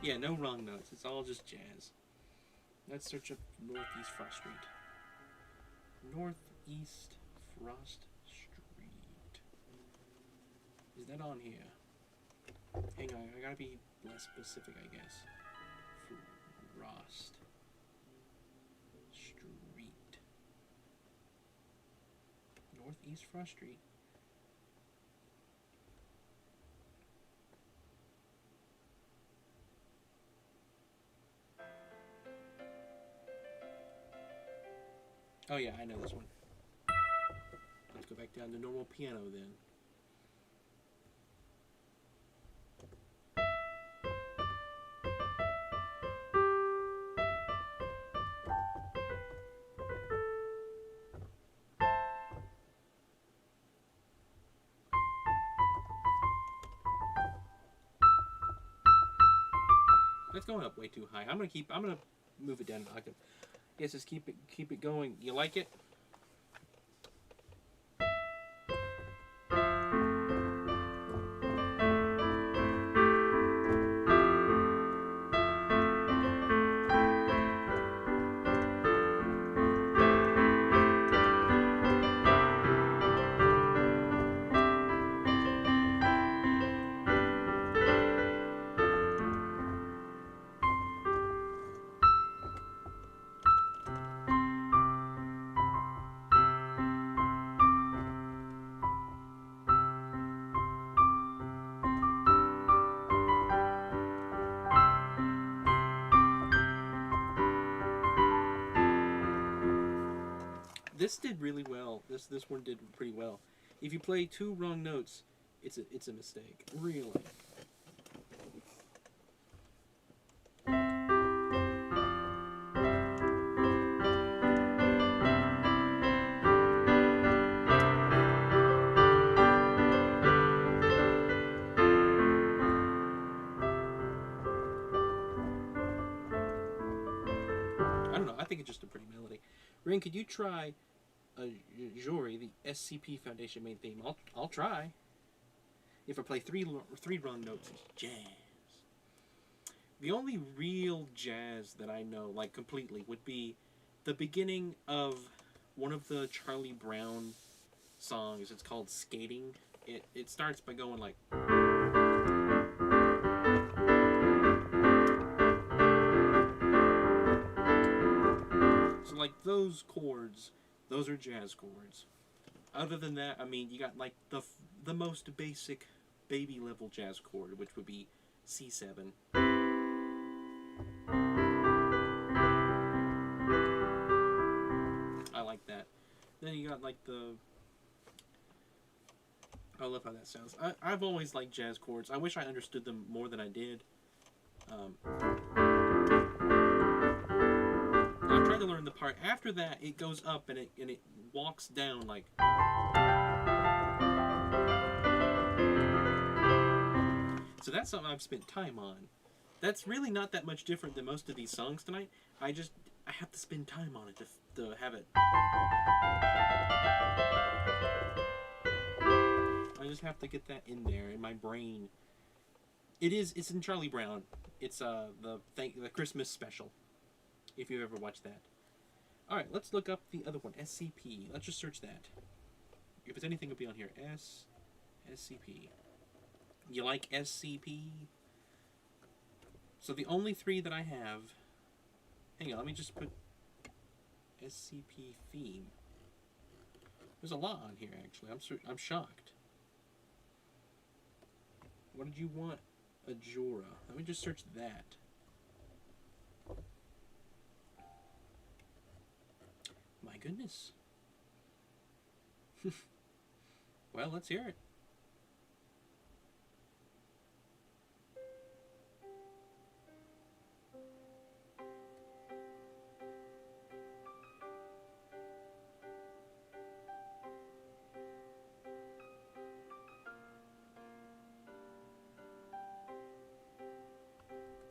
A: Yeah, no wrong notes. It's all just jazz. Let's search up Northeast Frost Street. Northeast Frost Street. Is that on here? Hang on, I gotta be less specific, I guess. Frost Street. Northeast Frost Street. Oh yeah, I know this one. Let's go back down to normal piano then. That's going up way too high. I'm gonna move it down an octave. Yes, just keep it going. You like it? This did really well. This one did pretty well. If you play two wrong notes, it's a mistake. Really. I don't know. I think it's just a pretty melody. Ring, could you try Jory, the SCP Foundation main theme? I'll try. If I play three wrong notes, it's jazz. The only real jazz that I know, like completely, would be the beginning of one of the Charlie Brown songs. It's called Skating. It starts by going like. So like those chords, those are jazz chords. Other than that, I mean, you got like the most basic baby level jazz chord, which would be C7. I like that. Then you got like the. I love how that sounds. I've always liked jazz chords. I wish I understood them more than I did. I tried to learn the part. After that, it goes up and it walks down like. So that's something I've spent time on. That's really not that much different than most of these songs tonight. I have to spend time on it to have it. I just have to get that in there in my brain. It's in Charlie Brown. It's the Christmas special. If you've ever watched that. All right, let's look up the other one, SCP. Let's just search that. If it's anything, it'll be on here. SCP. You like SCP? So the only three that I have. Hang on, let me just put SCP theme. There's a lot on here actually. I'm shocked. What did you want? Ajora. Let me just search that. My goodness. Well, let's hear it.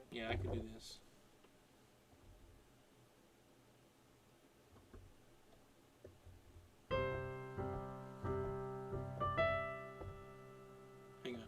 A: Yeah, I could do this. Hang on.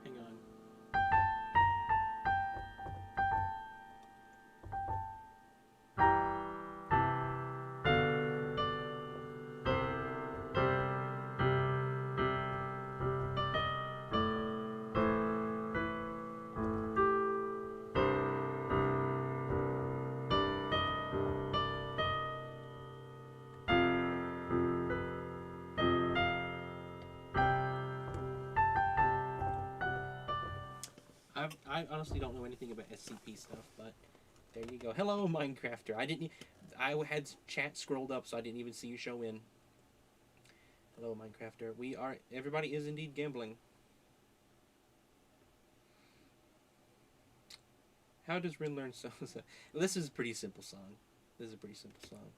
A: Hang on. I honestly don't know anything about SCP stuff, but there you go. Hello, Minecrafter. I had chat scrolled up, so I didn't even see you show in. Hello, Minecrafter. Everybody is indeed gambling. How does Rin learn so? This is a pretty simple song. This is a pretty simple song.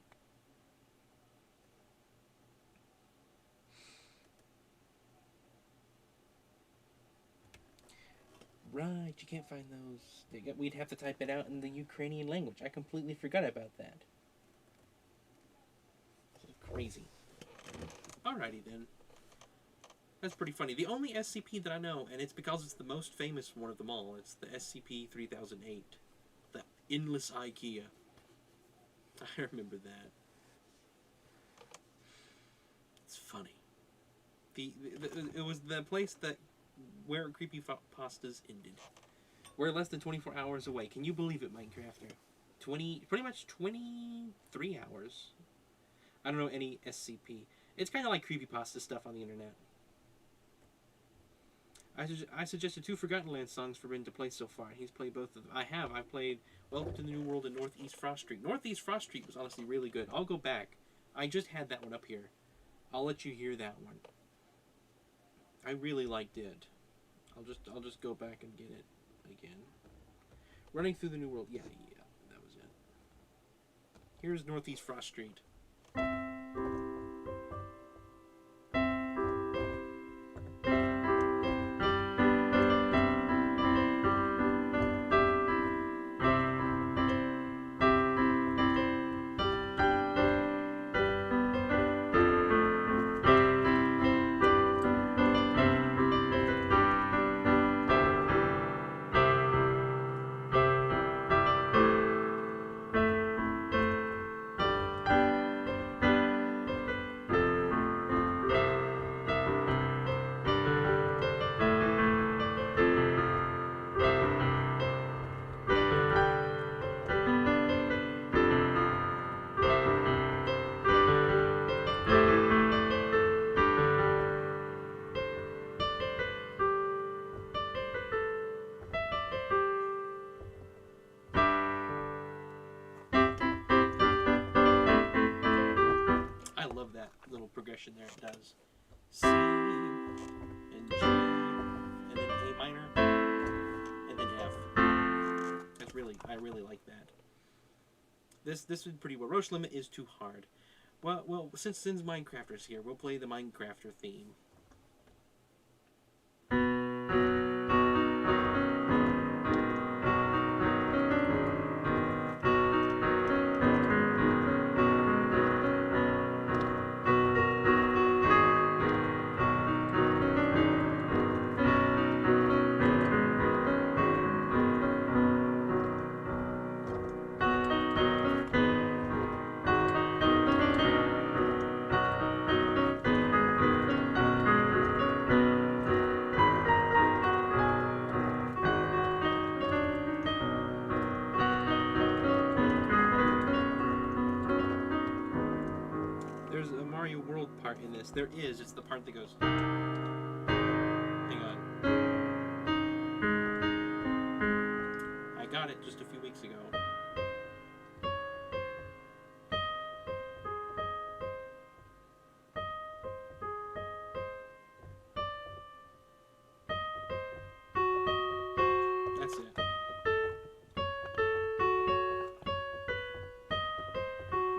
A: Right, you can't find those. We'd have to type it out in the Ukrainian language. I completely forgot about that. This is crazy. Alrighty then. That's pretty funny. The only SCP that I know, and it's because it's the most famous one of them all, it's the SCP-3008. The Endless IKEA. I remember that. It's funny. It was the place where creepypastas ended. We're less than 24 hours away. Can you believe it, Minecrafter? Pretty much 23 hours. I don't know any SCP. It's kind of like creepypasta stuff on the internet. I suggested 2 Forgotten Land songs for Ben to play so far. He's played both of them. I've played Welcome to the New World and Northeast Frost Street. Northeast Frost Street was honestly really good. I'll go back. I just had that one up here. I'll let you hear that one. I really liked it. I'll just go back and get it again. Running through the New World. Yeah, that was it. Here's Northeast Frost Street. I love that little progression there. It does C and G and then A minor and then F. I really like that. This is pretty well. Roche Limit is too hard. Well, since Minecrafter's here, we'll play the Minecrafter theme. There's a Mario World part in this. There is. It's the part that goes. Hang on. I got it just a few weeks ago. That's it.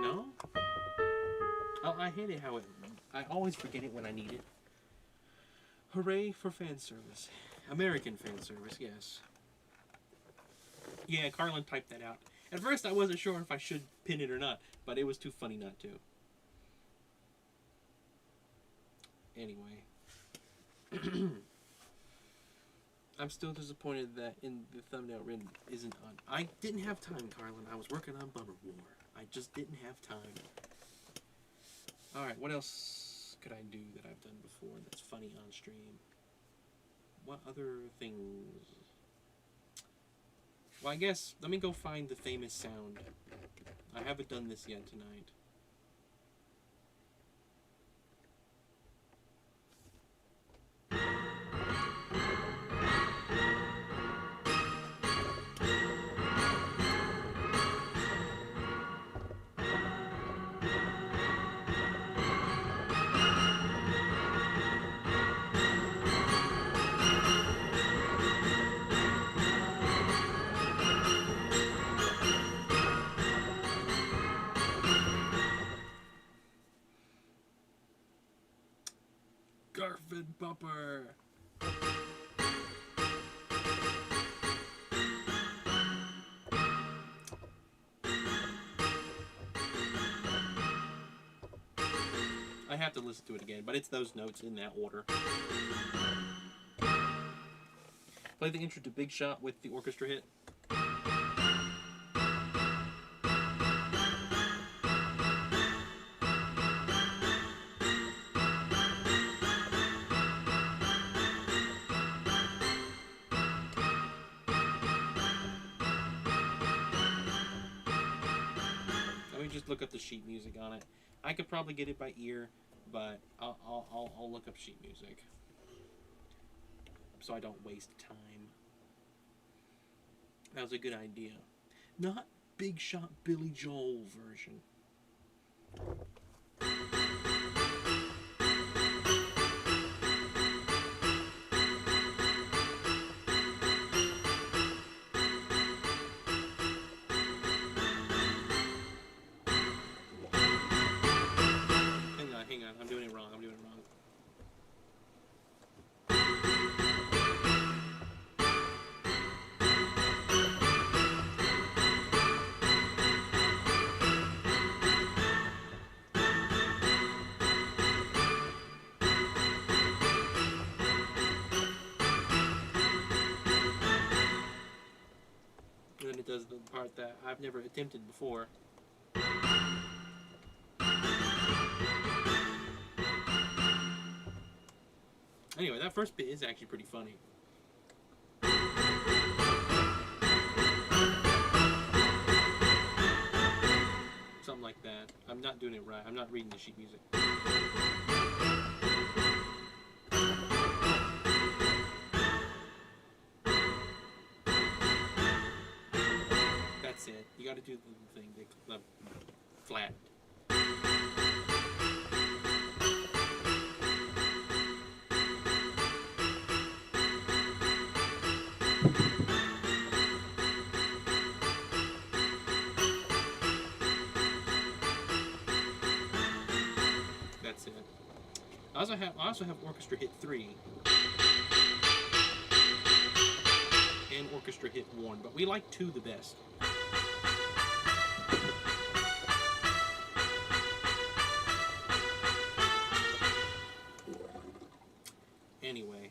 A: No? Oh, I hate it how it... I always forget it when I need it. Hooray for fan service. American fan service, yes. Yeah, Carlin typed that out. At first I wasn't sure if I should pin it or not, but it was too funny not to. Anyway. I'm still disappointed that in the thumbnail written isn't on. I didn't have time, Carlin. I was working on Bummer War. I just didn't have time. Alright, what else could I do that I've done before that's funny on stream? What other things? Well, I guess, let me go find the famous sound. I haven't done this yet tonight. Garfin Bumper! I have to listen to it again, but it's those notes in that order. Play the intro to Big Shot with the orchestra hit. Just look up the sheet music on it. I could probably get it by ear, but I'll look up sheet music so I don't waste time. That was a good idea. Not Big Shot Billy Joel version. I've never attempted before. Anyway, that first bit is actually pretty funny. Something like that. I'm not doing it right. I'm not reading the sheet music. That's it. You got to do the thing, the flat. That's it. I also have Orchestra Hit 3 and Orchestra Hit 1, but we like 2 the best. Anyway,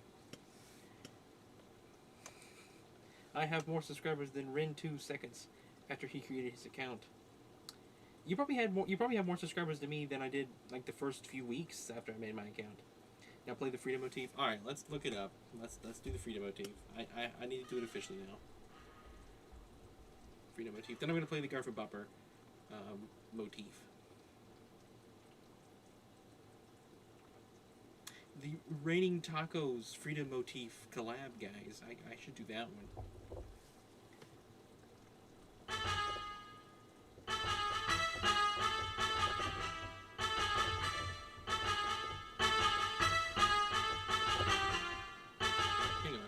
A: I have more subscribers than Ren 2 seconds after he created his account. You probably have more subscribers than me than I did like the first few weeks after I made my account. Now play the freedom motif. All right, let's look it up. Let's do the freedom motif. I need to do it officially now. Freedom motif. Then I'm going to play the Garfield Bopper motif. The Raining Tacos Freedom Motif collab, guys. I should do that one. Hang on.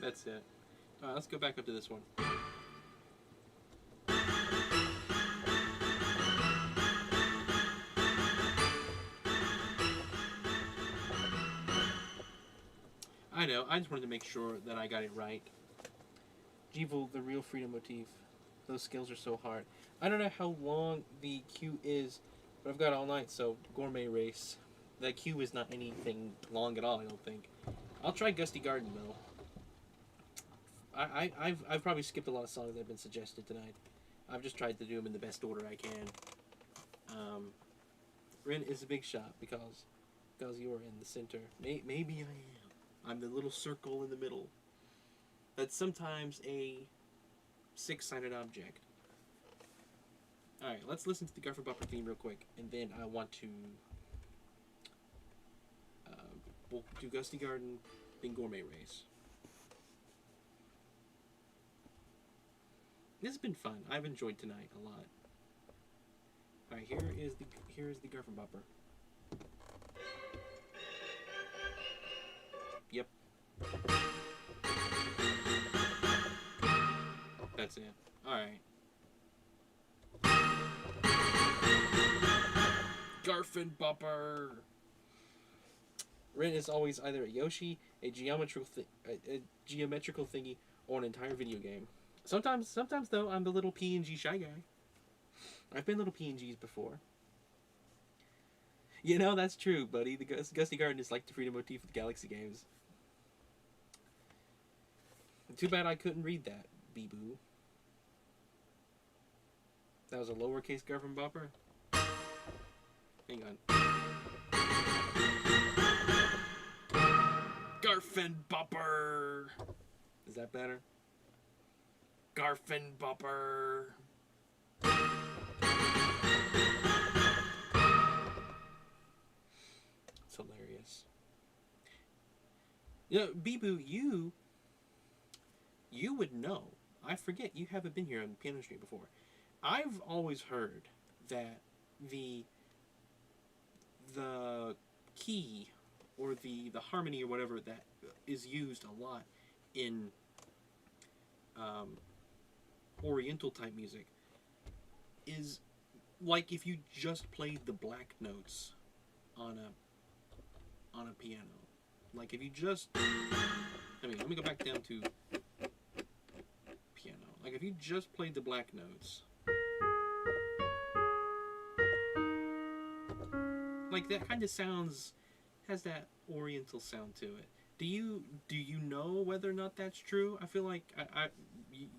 A: That's it. Alright, let's go back up to this one. I know, I just wanted to make sure that I got it right. Jeevel, the real freedom motif. Those scales are so hard. I don't know how long the queue is, but I've got all night, so gourmet race. That queue is not anything long at all, I don't think. I'll try Gusty Garden, though. I've probably skipped a lot of songs that have been suggested tonight. I've just tried to do them in the best order I can. Ren is a big shot because you are in the center. Maybe I am. I'm the little circle in the middle. That's sometimes a 6-sided object. Alright, let's listen to the Garfield Bopper theme real quick, and then I want to we'll do Gusty Garden, then Gourmet Race. This has been fun. I've enjoyed tonight a lot. Alright, here is the Garfield Bopper. Yep. That's it. Alright. Garfield Bopper! Ren is always either a Yoshi, a geometrical thingy, or an entire video game. Sometimes though, I'm the little PNG shy guy. I've been little PNGs before. You know, that's true, buddy. The Gusty Garden is like the freedom motif of the Galaxy games. Too bad I couldn't read that, Bee-Boo. That was a lowercase Garfield Bopper? Hang on. Garfield Bopper! Is that better? Garfield Bopper! It's hilarious. You know, Bee-Boo, you would know. I forget, you haven't been here on Piano Street before. I've always heard that the key or the harmony or whatever that is used a lot in Oriental type music is like if you just played the black notes on a piano. Like if you just, let me go back down to piano. Like if you just played the black notes, like that kind of sounds, has that oriental sound to it. Do you know whether or not that's true? I feel like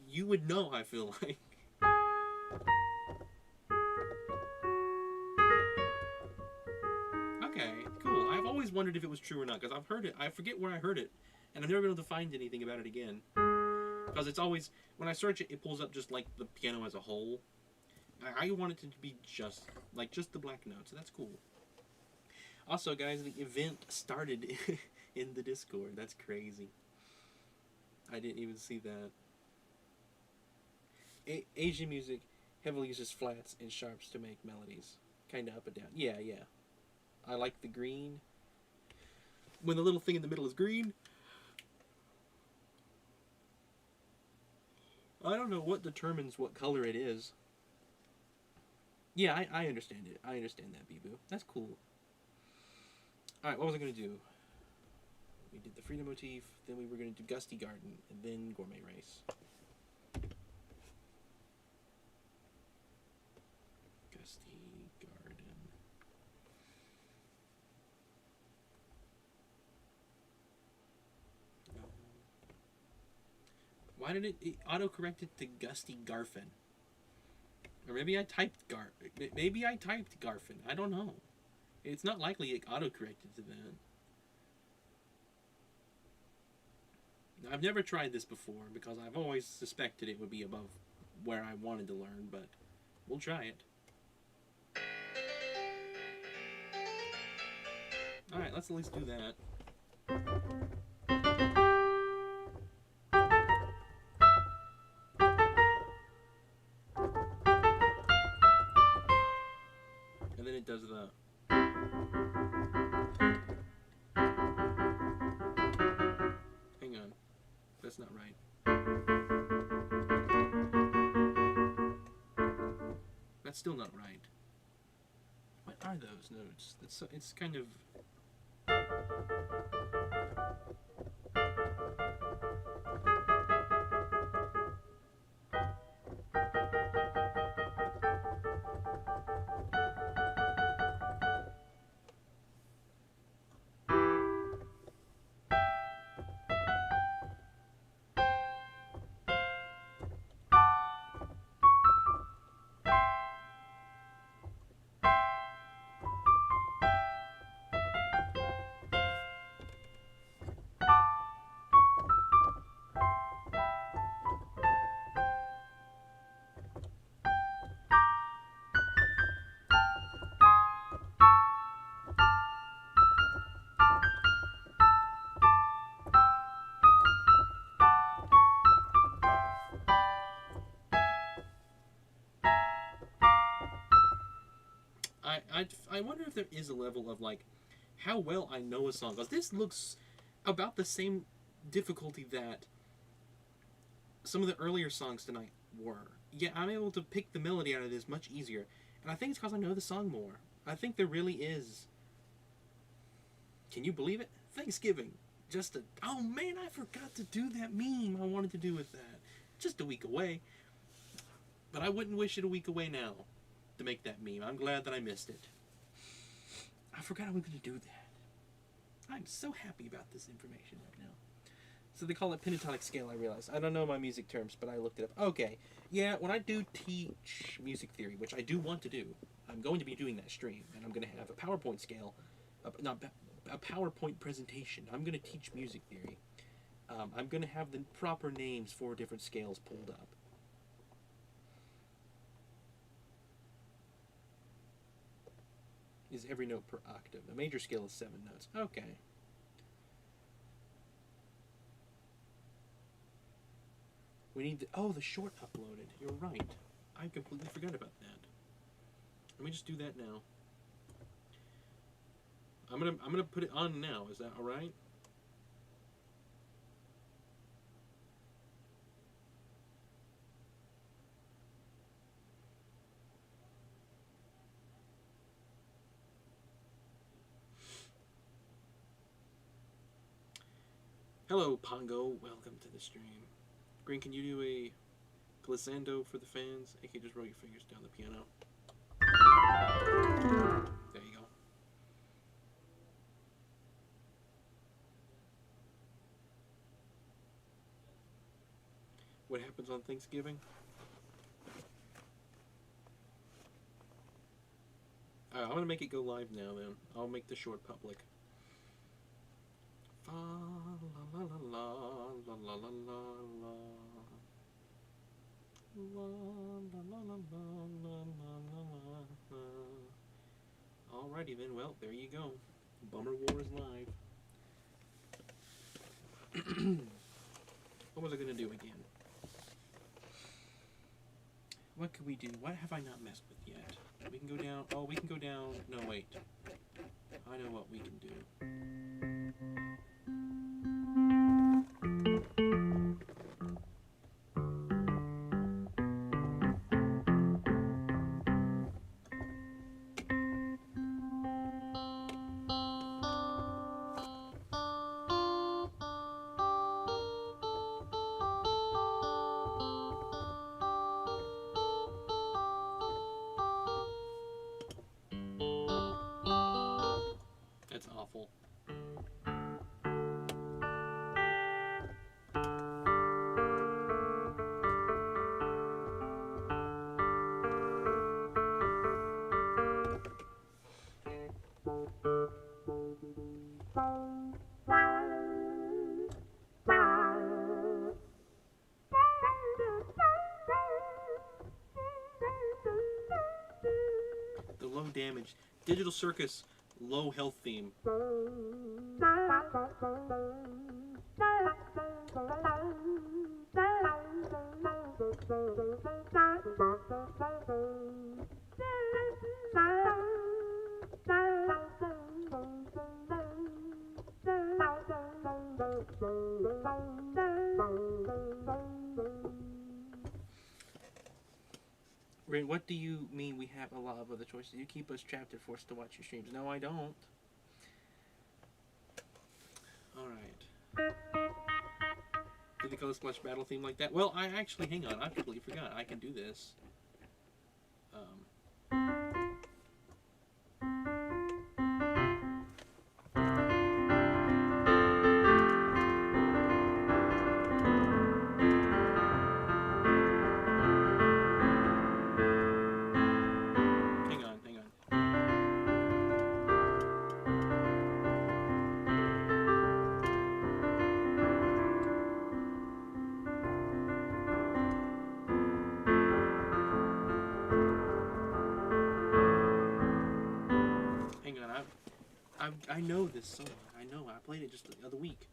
A: you would know. I feel like. Okay, cool. I've always wondered if it was true or not because I've heard it. I forget where I heard it, and I've never been able to find anything about it again. Because it's always, when I search it, it pulls up just like the piano as a whole. I want it to be just the black notes. So that's cool. Also, guys, the event started in the Discord. That's crazy. I didn't even see that. Asian music heavily uses flats and sharps to make melodies. Kind of up and down. Yeah, yeah. I like the green. When the little thing in the middle is green. I don't know what determines what color it is. Yeah, I understand it. I understand that, Bee-Boo. That's cool. Alright, what was I going to do? We did the Freedom motif, then we were going to do Gusty Garden, and then Gourmet Race. Gusty Garden. No. Why did it auto-correct it to Gusty Garfin? Or maybe I typed Garfin. I don't know. It's not likely it auto-corrected to that. I've never tried this before because I've always suspected it would be above where I wanted to learn, but we'll try it. Alright, let's at least do that. And then it does the... Hang on. That's not right. That's still not right. What are those notes? It's kind of... I wonder if there is a level of, like, how well I know a song. Because this looks about the same difficulty that some of the earlier songs tonight were. Yet I'm able to pick the melody out of this much easier. And I think it's because I know the song more. I think there really is... Can you believe it? Thanksgiving. Oh man, I forgot to do that meme I wanted to do with that. Just a week away. But I wouldn't wish it a week away now to make that meme. I'm glad that I missed it. I forgot I was going to do that. I'm so happy about this information right now. So they call it pentatonic scale, I realize. I don't know my music terms, but I looked it up. Okay. Yeah, when I do teach music theory, which I do want to do, I'm going to be doing that stream, and I'm going to have a PowerPoint scale, a PowerPoint presentation. I'm going to teach music theory. I'm going to have the proper names for different scales pulled up. Is every note per octave. A major scale is 7 notes. Okay. We need the short uploaded. You're right. I completely forgot about that. Let me just do that now. I'm gonna put it on now. Is that all right? Hello, Pongo. Welcome to the stream. Green, can you do a Glissando for the fans. You can just roll your fingers down the piano. There you go. What happens on Thanksgiving? Alright, I'm gonna make it go live now then. I'll make the short public. Fa la la la la la la la la. La la la la la la la. Alrighty then, well, there you go. Bummer War is live. What was I gonna do again? What could we do? What have I not messed with yet? We can go down. Oh, we can go down. No, wait. I know what we can do. That's awful. The low damage. Digital Circus low health theme. Ray, what do you mean we have a lot of other choices? You keep us trapped and forced to watch your streams. No, I don't. Alright. Did the Color Splash battle theme like that? Well, I actually, hang on, I completely forgot. I can do this. I know this song. I know. I played it just the other week.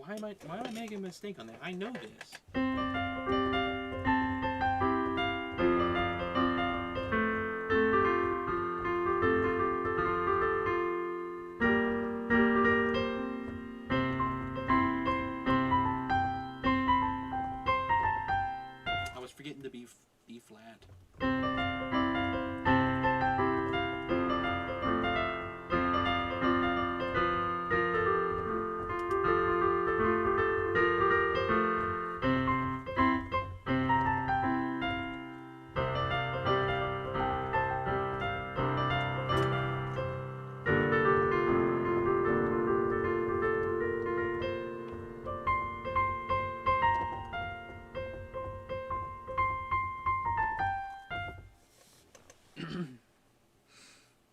A: Why am I making a mistake on that? I know this. Forgetting to B flat.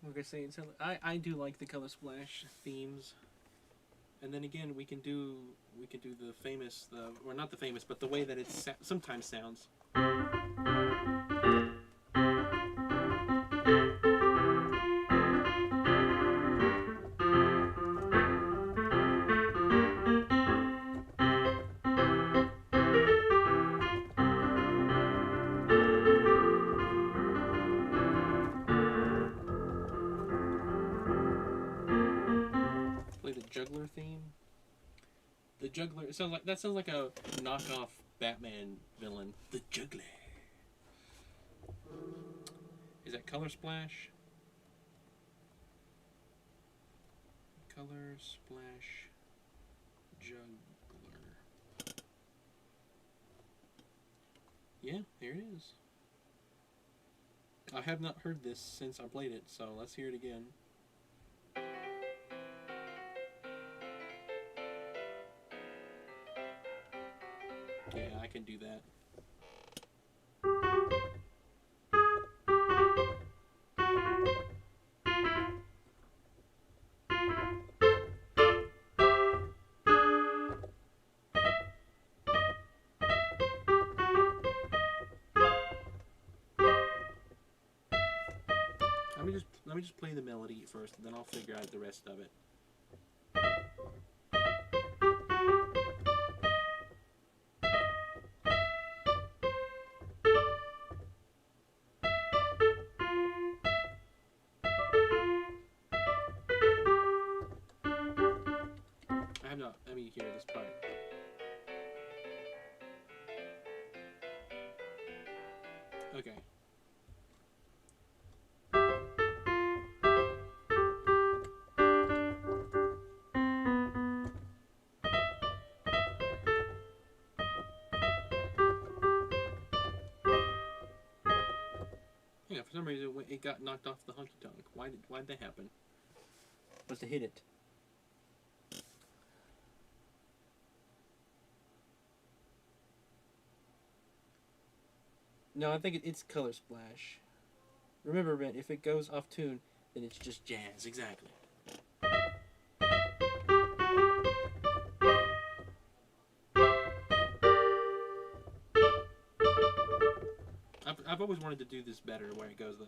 A: Like I say, I do like the Color Splash themes, and then again we can do the famous, or not the famous, but the way that it sometimes sounds. The juggler. It sounds like that sounds like a knockoff Batman villain. The juggler. Is that Color Splash? Color Splash Juggler. Yeah, there it is. I have not heard this since I played it, so let's hear it again. Yeah, I can do that. Let me just play the melody first, and then I'll figure out the rest of it. I have not. Let me hear this part. Okay. Yeah, for some reason it got knocked off the honky tonk. Why'd that happen? Must have hit it. No, I think it's Color Splash. Remember, Ben, if it goes off tune, then it's just jazz. Exactly. I've always wanted to do this better where it goes the.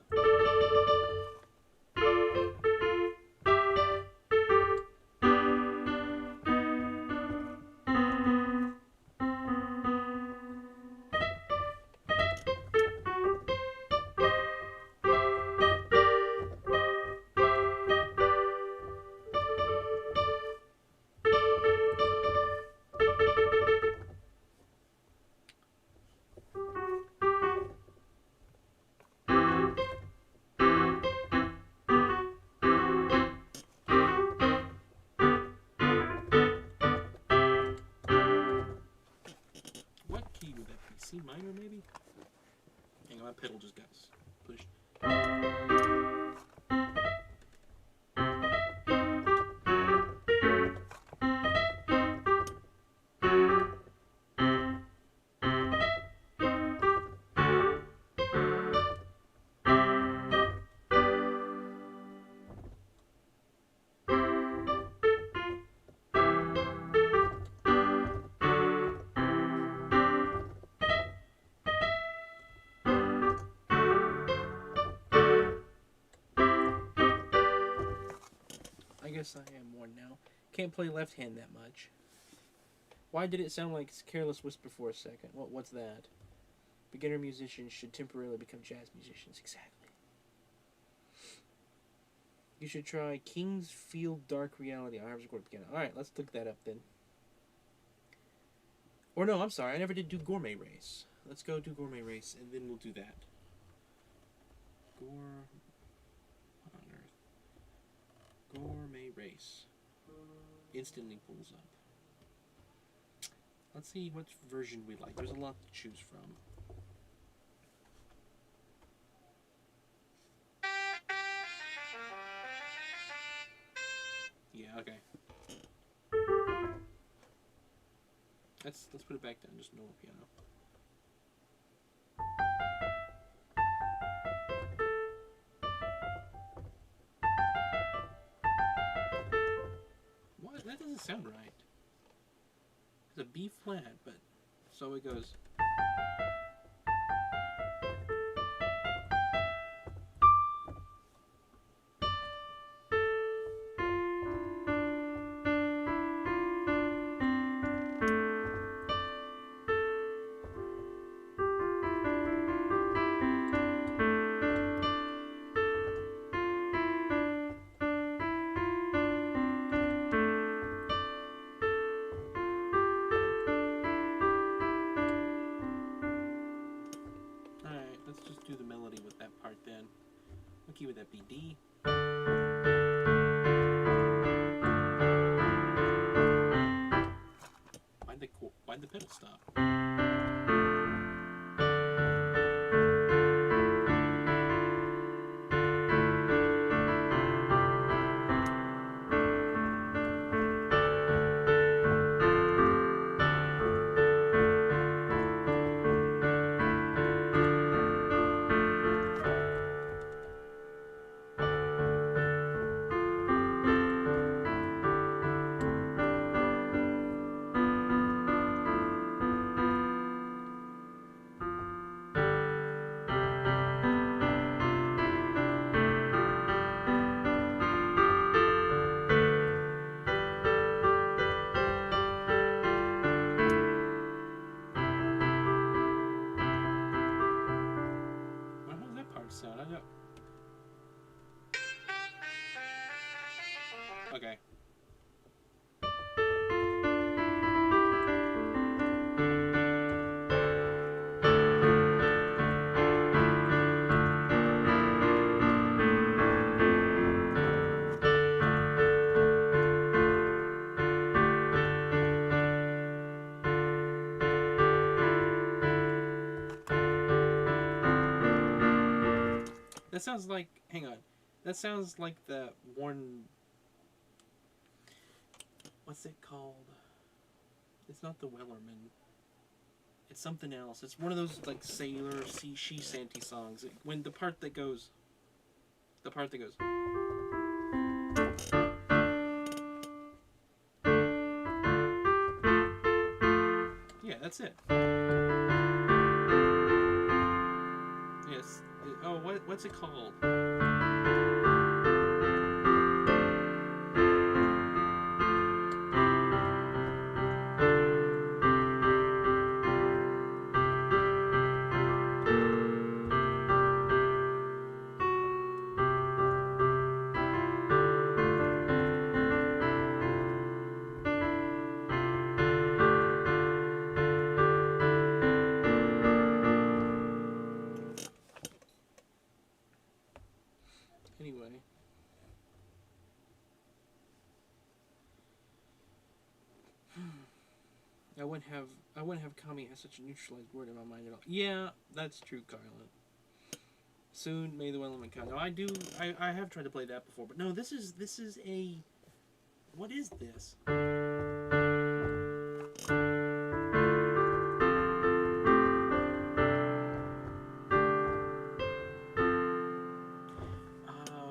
A: C minor, maybe? Hang on, my pedal just got pushed. I guess I am one now. Can't play left hand that much. Why did it sound like Careless Whisper for a second? What's that? Beginner musicians should temporarily become jazz musicians. Exactly. You should try Kingsfield Dark Reality. I have recorded piano. Alright, let's look that up then. Or no, I'm sorry. I never did do Gourmet Race. Let's go do Gourmet Race, and then we'll do that. What on earth? Gourmet Race. Instantly pulls up. Let's see which version we like. There's a lot to choose from. Yeah, okay. Let's put it back down, just normal piano. What? That doesn't sound right. It's a B flat, but so it goes. would that be? D? Why'd the pedal stop? How's that part sound? I don't... Okay. That sounds like... Hang on. That sounds like the one... What's it called? It's not the Wellerman. It's something else. It's one of those, like, sailor, sea shanty songs. When the part that goes... The part that goes... Yeah, that's it. Yes. Oh, what's it called? Anyway. I wouldn't have Kami as such a neutralized word in my mind at all. Yeah, that's true, Carlan. Soon may the Wellerman come. No, I have tried to play that before, but no, this is a... What is this? Oh,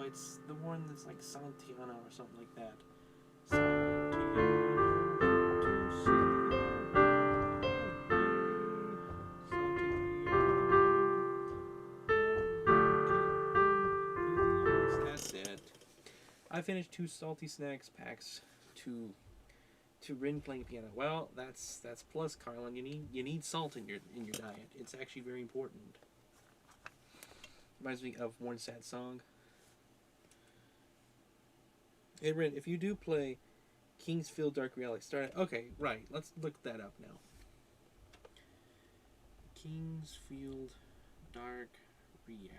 A: it's the one that's like Santiano or something like that. That's it. I finished 2 salty snacks packs to Rin playing piano. Well, that's plus, Carlan. You need salt in your diet. It's actually very important. Reminds me of one sad song. Hey Rin, if you do play Kingsfield Dark Reality, start. Okay, right. Let's look that up now. Kingsfield Dark Reality.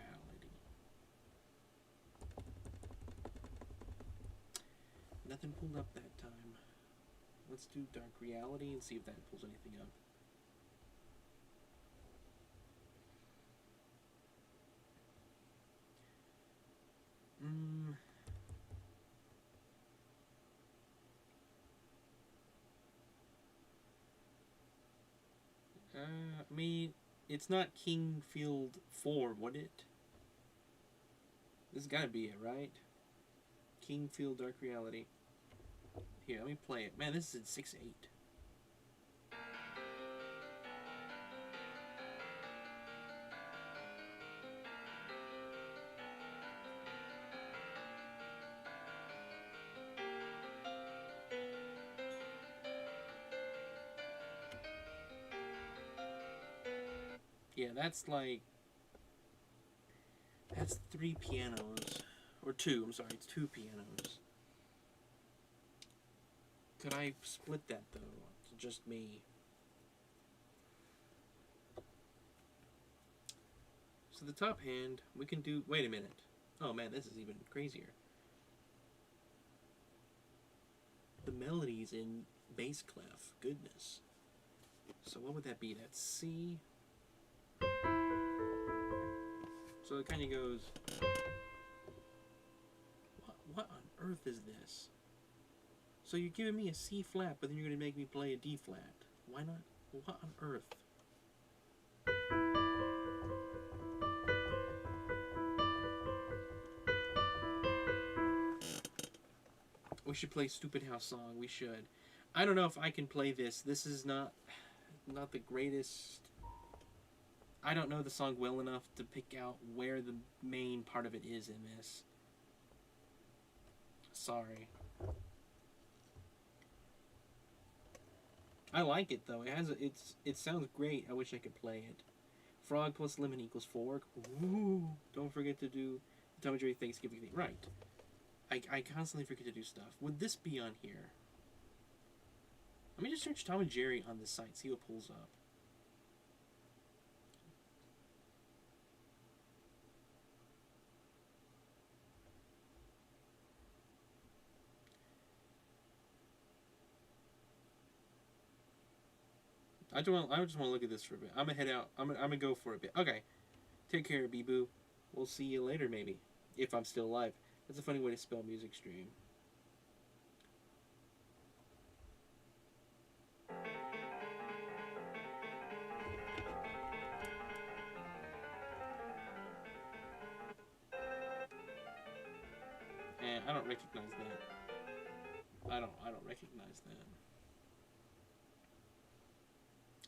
A: Nothing pulled up that time. Let's do Dark Reality and see if that pulls anything up. I mean, it's not Kingfield 4, would it? This has got to be it, right? Kingfield Dark Reality. Here, let me play it. Man, this is at 6/8. Yeah, that's like... That's 3 pianos. Or 2, I'm sorry, it's 2 pianos. Could I split that, though, to just me? So the top hand, we can do... Wait a minute. Oh man, this is even crazier. The melodies in bass clef. Goodness. So what would that be? That's C. So it kind of goes. What on earth is this? So you're giving me a C flat, but then you're going to make me play a D flat. Why not? What on earth? We should play Stupid House Song. We should. I don't know if I can play this. This is not the greatest. I don't know the song well enough to pick out where the main part of it is in this. Sorry. I like it though. It sounds great. I wish I could play it. Frog plus lemon equals fork. Ooh! Don't forget to do the Tom and Jerry Thanksgiving thing. Right. I constantly forget to do stuff. Would this be on here? Let me just search Tom and Jerry on this site. See what pulls up. I just want to look at this for a bit. I'm gonna head out. I'm gonna go for a bit. Okay. Take care, Bee-Boo. We'll see you later, maybe, if I'm still alive. That's a funny way to spell music stream. And I don't recognize that. I don't recognize that.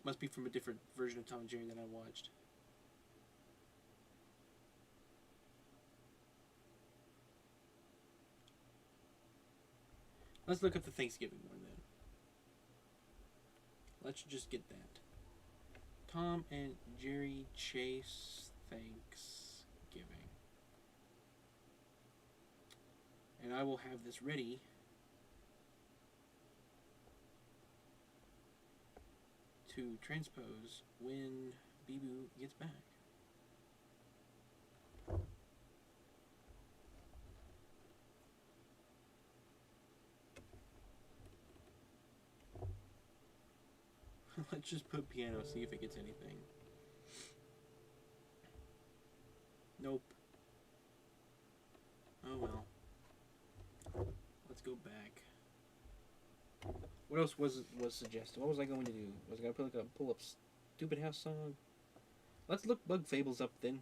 A: Must be from a different version of Tom and Jerry that I watched. Let's look up the Thanksgiving one then. Let's just get that. Tom and Jerry Chase Thanksgiving. And I will have this ready to transpose when Bee-Boo gets back. Let's just put piano, see if it gets anything. Nope. Oh well. Let's go back. What else was suggested? What was I going to do? Was I going to pull up Stupid House Song? Let's look Bug Fables up then.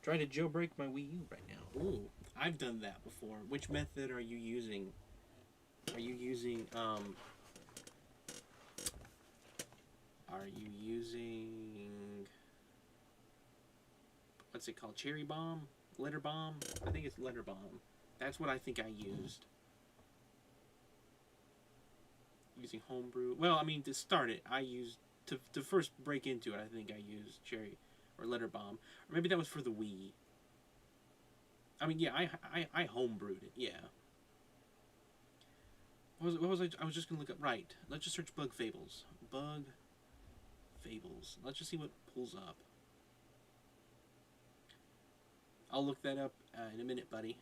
A: Trying to jailbreak my Wii U right now. Ooh, I've done that before. Which method are you using? Are you using what's it called? Cherry Bomb? Letter Bomb? I think it's Letter Bomb. That's what I think I used. Using Homebrew. Well, I mean, to start it, I used to first break into it. I think I used Cherry or Letter Bomb, or maybe that was for the Wii. I mean, yeah, I homebrewed it. Yeah. What was I? I was just gonna look up. Right. Let's just search Bug Fables. Bug Fables. Let's just see what pulls up. I'll look that up in a minute, buddy.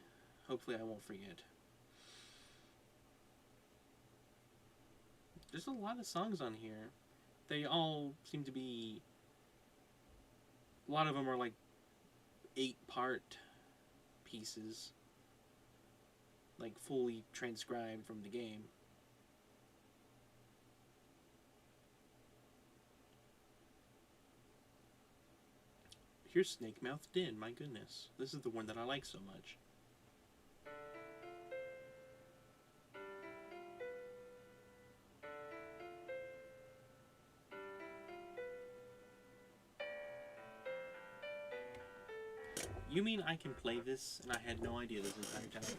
A: Hopefully I won't forget. There's a lot of songs on here. They all seem to be... A lot of them are like 8-part pieces. Like fully transcribed from the game. Here's Snake Mouth Den, my goodness. This is the one that I like so much. You mean I can play this and I had no idea this entire time?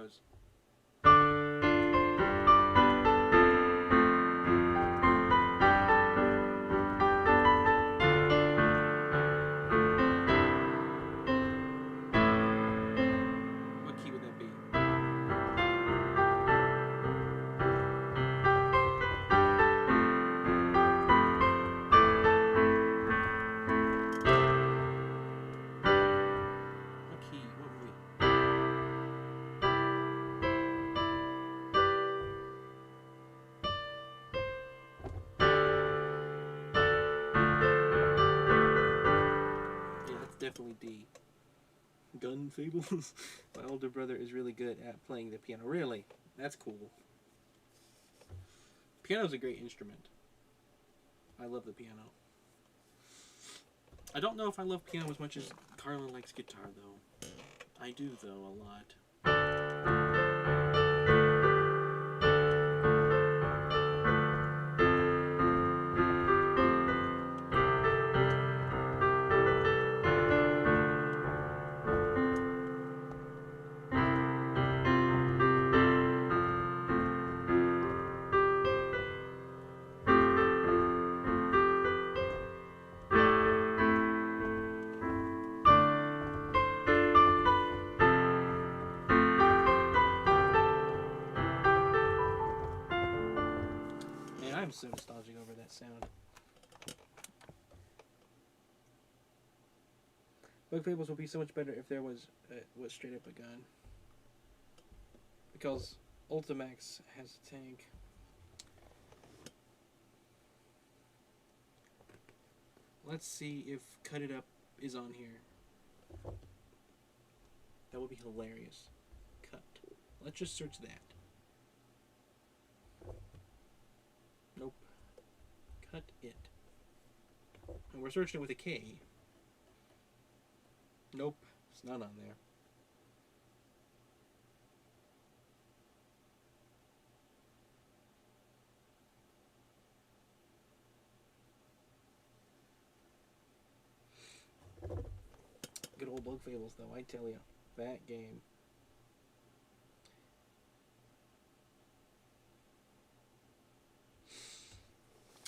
A: goes. What key would that be? What key? What would we... Yeah, that's definitely D. Gun Fables? My older brother is really good at playing the piano. Really? That's cool. Piano's a great instrument. I love the piano. I don't know if I love piano as much as Carlan likes guitar, though. I do, though, a lot. Man, I'm so nostalgic over that sound. Bug Fables would be so much better if there was straight up a gun. Because Ultimax has a tank. Let's see if Cut It Up is on here. That would be hilarious. Cut. Let's just search that. Nope. Cut It. And we're searching it with a K. Nope. It's not on there. Good old Bug Fables, though, I tell you. That game.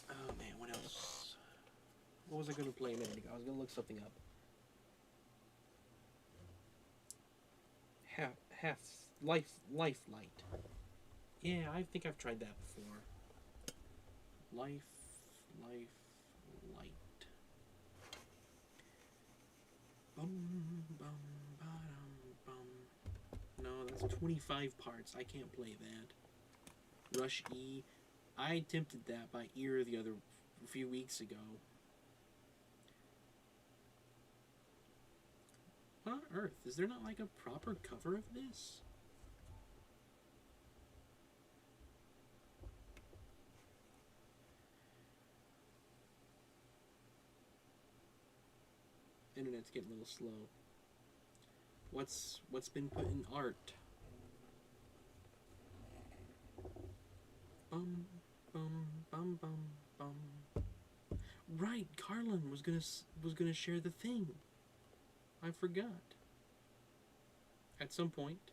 A: Oh, man, what else? What was I going to play a minute ago? I was going to look something up. Life Light. Yeah, I think I've tried that before. Life Light. Bum, bum, ba-dum, bum. No, that's 25 parts. I can't play that. Rush E. I attempted that by ear a few weeks ago. What on earth? Is there not like a proper cover of this? Internet's getting a little slow. What's been put in art? Bum bum bum bum bum. Right, Carlan was gonna share the thing. I forgot. At some point.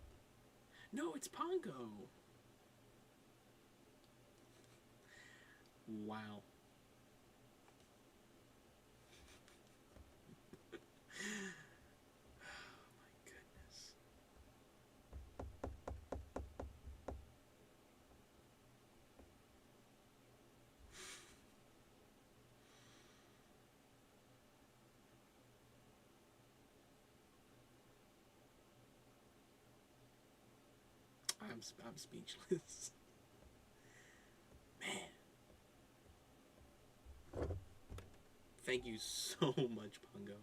A: No, it's Pongo. Wow. I'm speechless. Man. Thank you so much, Pongo.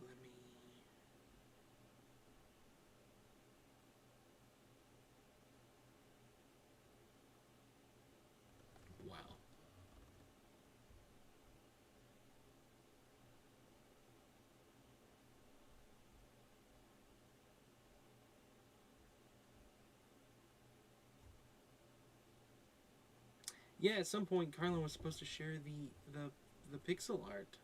A: Let me... Wow. Yeah, at some point, Carlan was supposed to share the pixel art.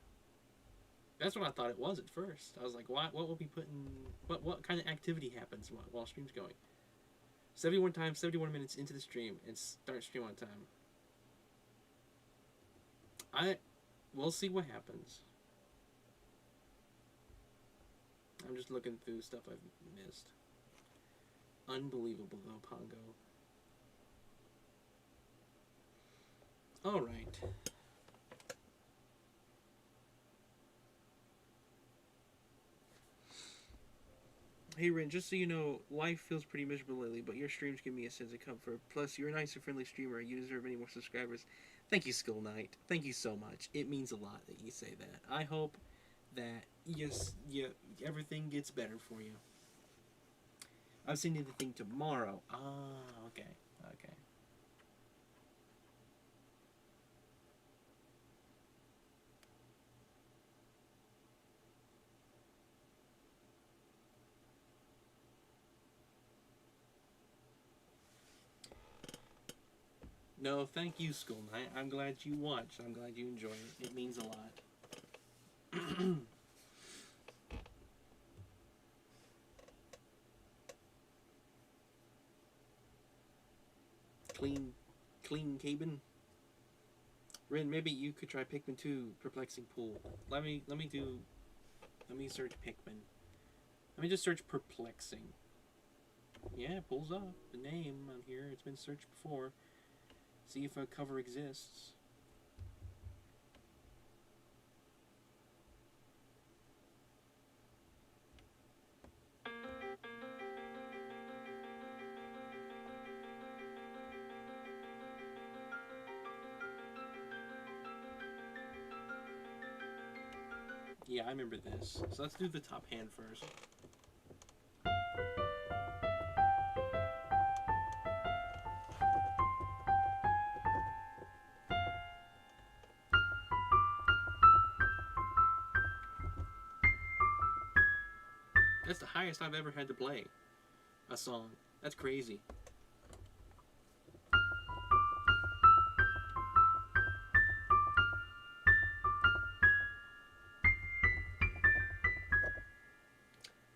A: That's what I thought it was at first. I was like, what will be putting what kind of activity happens while stream's going? 71 times, 71 minutes into the stream, and start stream on time. We'll see what happens. I'm just looking through stuff I've missed. Unbelievable though, Pongo. All right. Hey Ren, just so you know, life feels pretty miserable lately, but your streams give me a sense of comfort. Plus, you're a nice and friendly streamer. You deserve many more subscribers. Thank you, Skull Knight. Thank you so much. It means a lot that you say that. I hope that everything gets better for you. I've seen the thing tomorrow. Ah, okay. Okay. No, thank you, Skull Knight. I'm glad you watched. I'm glad you enjoy it. It means a lot. Clean cabin. Ren, maybe you could try Pikmin 2 Perplexing Pool. Let me search Pikmin. Let me just search Perplexing. Yeah, it pulls up the name on here. It's been searched before. See if a cover exists. Yeah, I remember this. So let's do the top hand first. That's the highest I've ever had to play a song. That's crazy.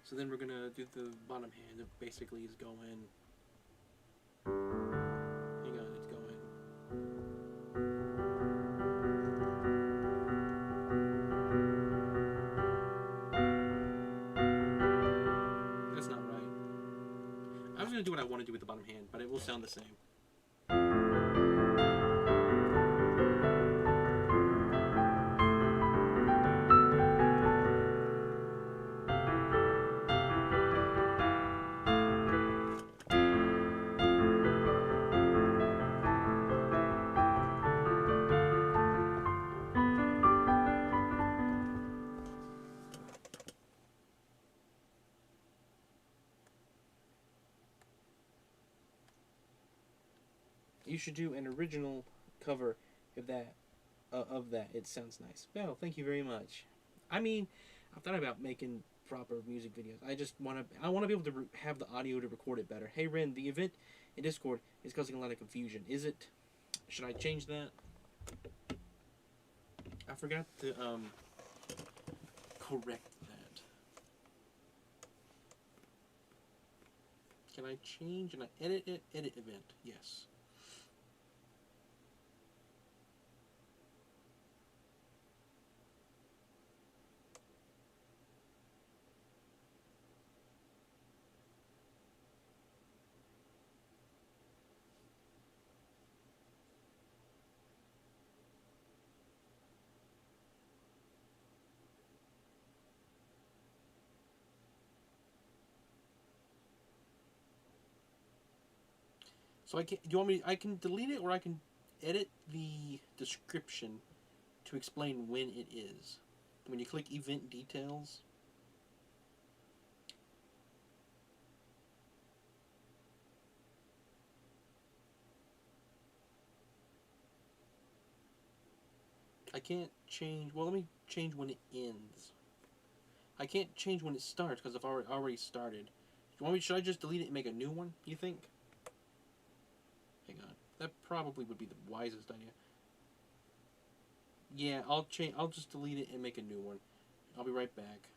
A: So then we're gonna do the bottom hand. It basically is going. Hang on, it's going. That's not right. I was gonna do what I want to do with the bottom hand, but it will sound the same. You should do an original cover of that. It sounds nice. Well, thank you very much. I mean, I've thought about making proper music videos. I want to be able to have the audio to record it better. Hey Ren, the event in Discord is causing a lot of confusion. Is it? Should I change that? I forgot to correct that. Can I change and I edit it? Edit event. Yes. So do you want me? I can delete it, or I can edit the description to explain when it is. When you click event details. I can't change. Well, let me change when it ends. I can't change when it starts because I've already started. Do you want me? Should I just delete it and make a new one? You think? Hang on. That probably would be the wisest idea. Yeah, I'll change. I'll just delete it and make a new one. I'll be right back.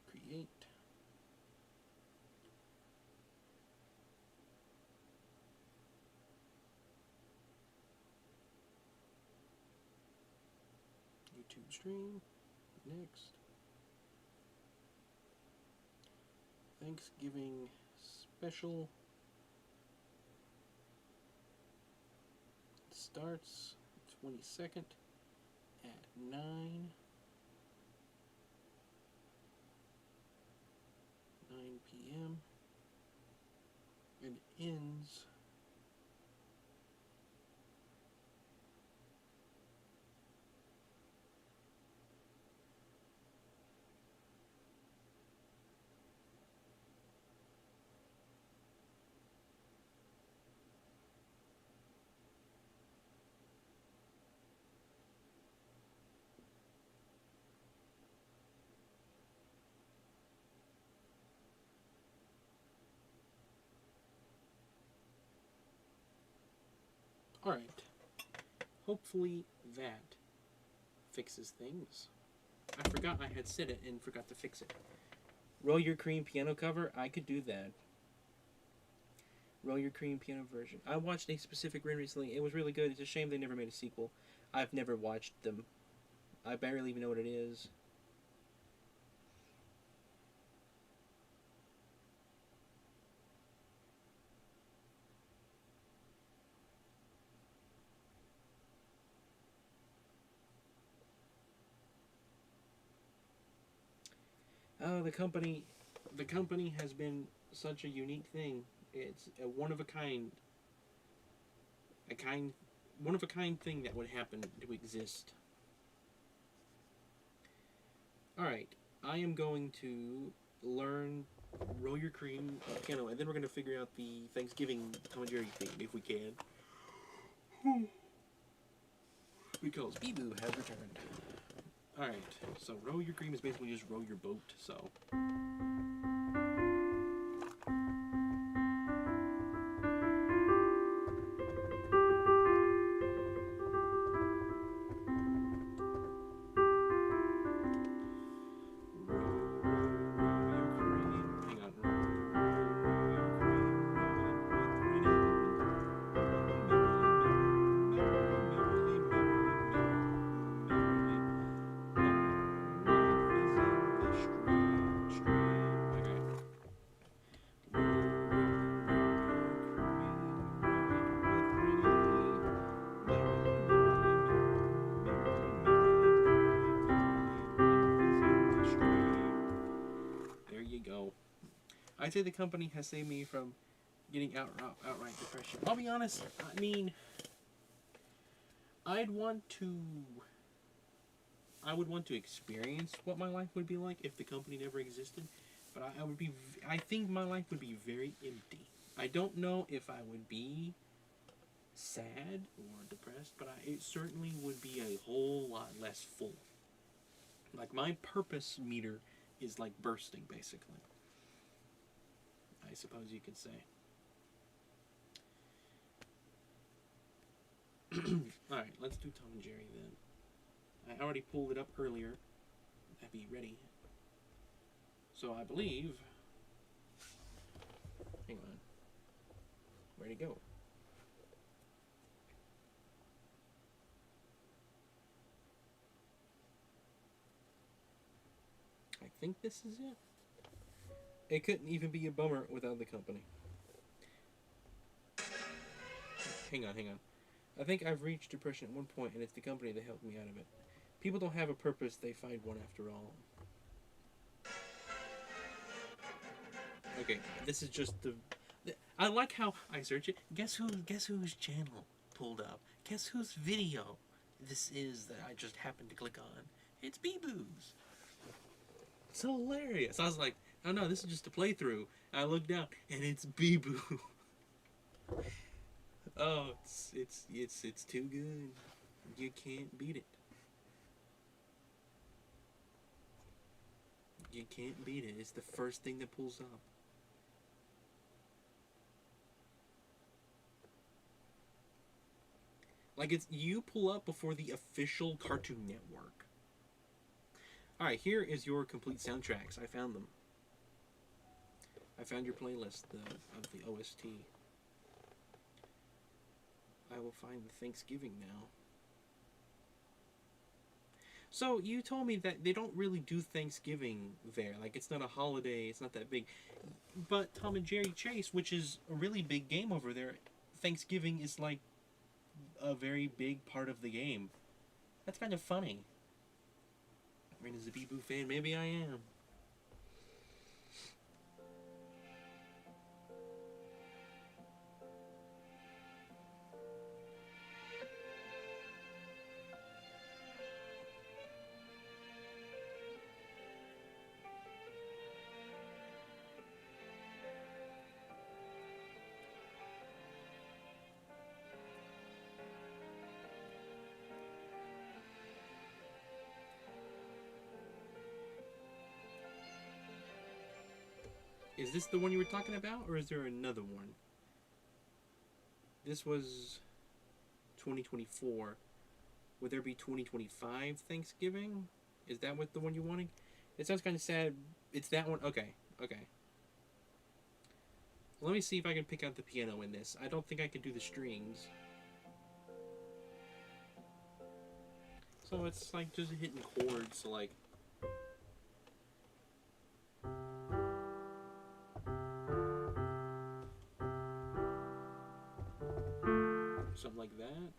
A: Create. YouTube stream. Next. Thanksgiving special. Starts 22nd at 9 p.m. and ends Alright. Hopefully that fixes things. I forgot I had said it and forgot to fix it. Roll Your Cream piano cover, I could do that. Roll Your Cream piano version. I watched a specific run recently. It was really good. It's a shame they never made a sequel. I've never watched them. I barely even know what it is. Oh, the company has been such a unique thing. It's a one of a kind thing that would happen to exist. Alright, I am going to learn Roll Your Cream piano, and then we're going to figure out the Thanksgiving Tom and Jerry theme, if we can. Because Bee-Boo has returned. Alright, so Row Your Cream is basically just row your boat, so... I'd say the company has saved me from getting outright depression. I'll be honest, I mean, I would want to experience what my life would be like if the company never existed, but I think my life would be very empty. I don't know if I would be sad or depressed, but it certainly would be a whole lot less full. Like, my purpose meter is like bursting, basically. I suppose you could say. Alright, let's do Tom and Jerry then. I already pulled it up earlier. I'd be ready. So I believe... Hang on. Where'd it go? I think this is it. It couldn't even be a bummer without the company. Hang on. I think I've reached depression at one point, and it's the company that helped me out of it. People don't have a purpose, they find one after all. Okay, this is just the... I like how I search it. Guess whose channel pulled up? Guess whose video this is that I just happened to click on? It's Bee-Boo's. It's hilarious. I was like, oh no, this is just a playthrough. I look down, and it's Bee-Boo. Oh, it's too good. You can't beat it. You can't beat it. It's the first thing that pulls up. Like, it's you pull up before the official Cartoon Network. Alright, here is your complete soundtracks. I found them. I found your playlist of the OST. I will find the Thanksgiving now. So, you told me that they don't really do Thanksgiving there. Like, it's not a holiday, it's not that big. But Tom and Jerry Chase, which is a really big game over there, Thanksgiving is like a very big part of the game. That's kind of funny. I mean, as a Beboo fan, maybe I am. Is this the one you were talking about, or is there another one? This was 2024. Would there be 2025 Thanksgiving? Is that what the one you're wanting? It sounds kind of sad. It's that one? Okay, okay. Let me see if I can pick out the piano in this. I don't think I can do the strings. So it's like just hitting chords, so like... something like that.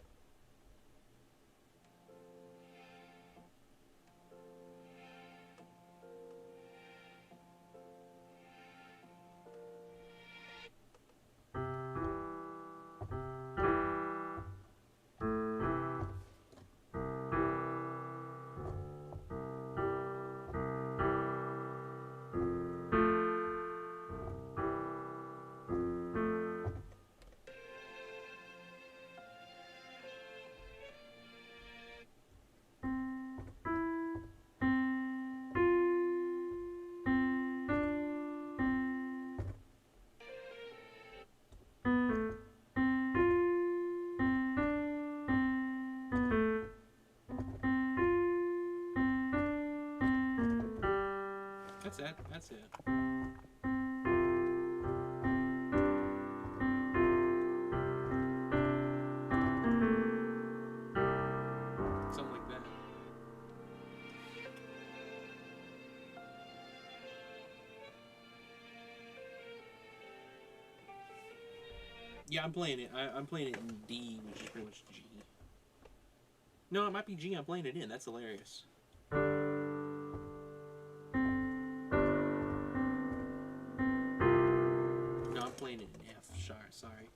A: That's it. That's it. Something like that. Yeah, I'm playing it. I'm playing it in D, which is pretty much G. No, it might be G. I'm playing it in. That's hilarious. No, I'm playing it in F. Sorry.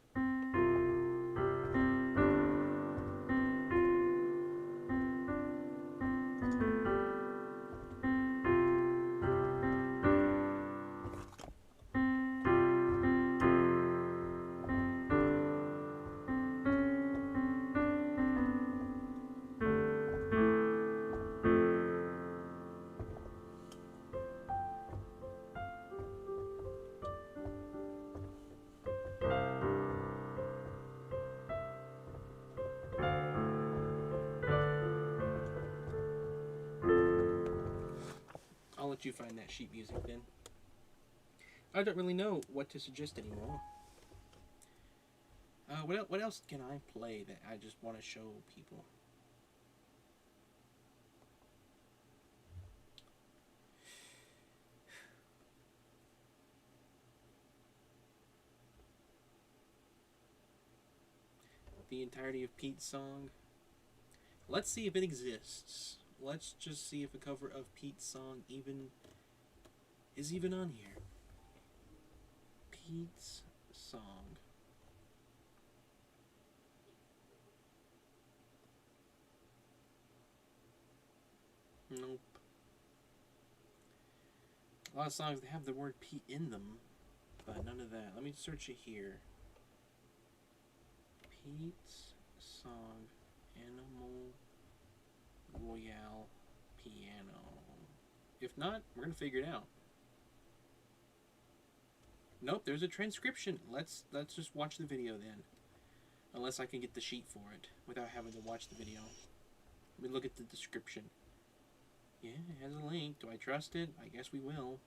A: I'll let you find that sheet music then. I don't really know what to suggest anymore. What else can I play that I just want to show people? The entirety of Pete's song. Let's see if it exists. Let's just see if a cover of Pete's song is even on here. Pete's song. Nope. A lot of songs that have the word Pete in them, but none of that. Let me search it here. Pete's song, Animal Royale piano. If not, we're gonna figure it out. Nope, there's a transcription. Let's just watch the video then. Unless I can get the sheet for it without having to watch the video. Let me look at the description. Yeah, it has a link. Do I trust it? I guess we will.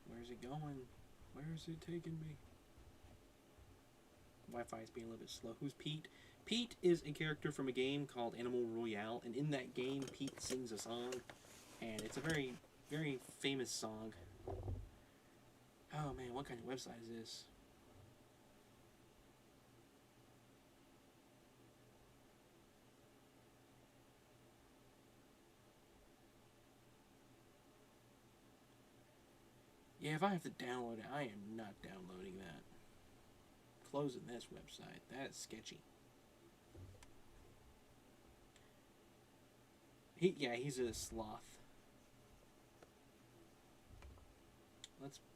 A: Where's it going? Where is it taking me? Wi-Fi is being a little bit slow. Who's Pete? Pete is a character from a game called Animal Royale, and in that game, Pete sings a song, and it's a very, very famous song. Oh man, what kind of website is this? Yeah, if I have to download it, I am not downloading that. Closing this website. That is sketchy. He's a sloth.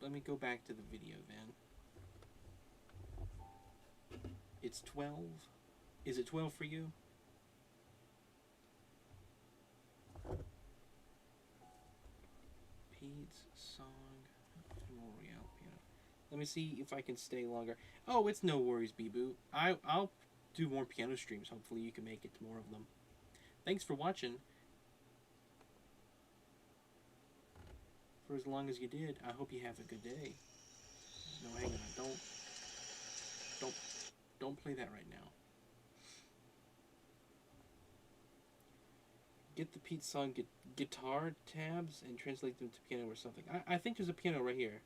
A: Let me go back to the video then. It's 12. Is it 12 for you? Pete's song. Royale piano. Let me see if I can stay longer. Oh, it's no worries, Bee-Boo. I'll do more piano streams. Hopefully you can make it to more of them. Thanks for watching. For as long as you did, I hope you have a good day. No, hang on. Don't play that right now. Get the Pete song guitar tabs and translate them to piano or something. I think there's a piano right here.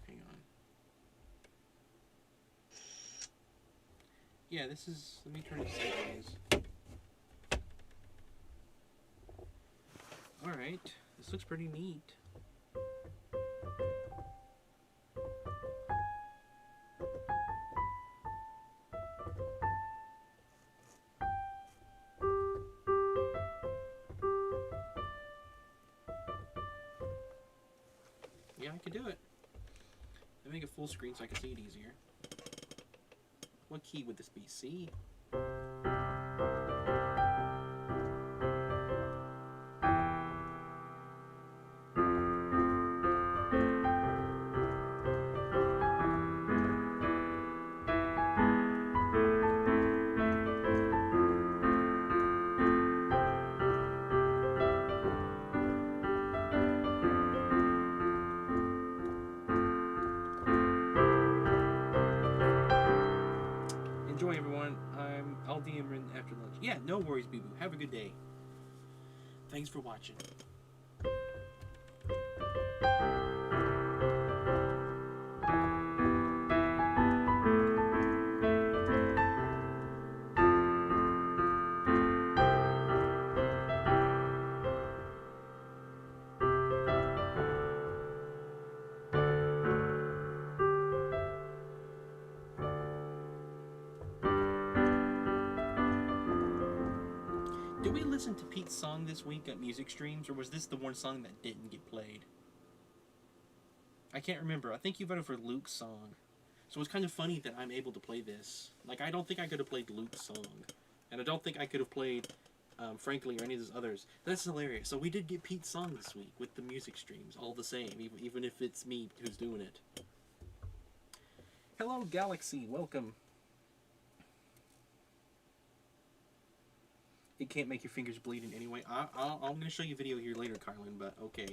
A: Hang on. Yeah, this is... Let me turn it sideways. Alright, this looks pretty neat. Yeah, I can do it. Let me make it full screen so I can see it easier. What key would this be? C? Enjoy, everyone. I'll DM after lunch. Yeah, no worries, Bee-Boo. Have a good day. Thanks for watching. Did we listen to Pete's song this week at music streams, or was this the one song that didn't get played? I can't remember. I think you voted for Luke's song. So it's kind of funny that I'm able to play this. Like, I don't think I could have played Luke's song. And I don't think I could have played Frankly or any of those others. That's hilarious. So we did get Pete's song this week with the music streams, all the same, even if it's me who's doing it. Hello, Galaxy. Welcome. It can't make your fingers bleed in any way. I'm going to show you a video here later, Carlin, but okay.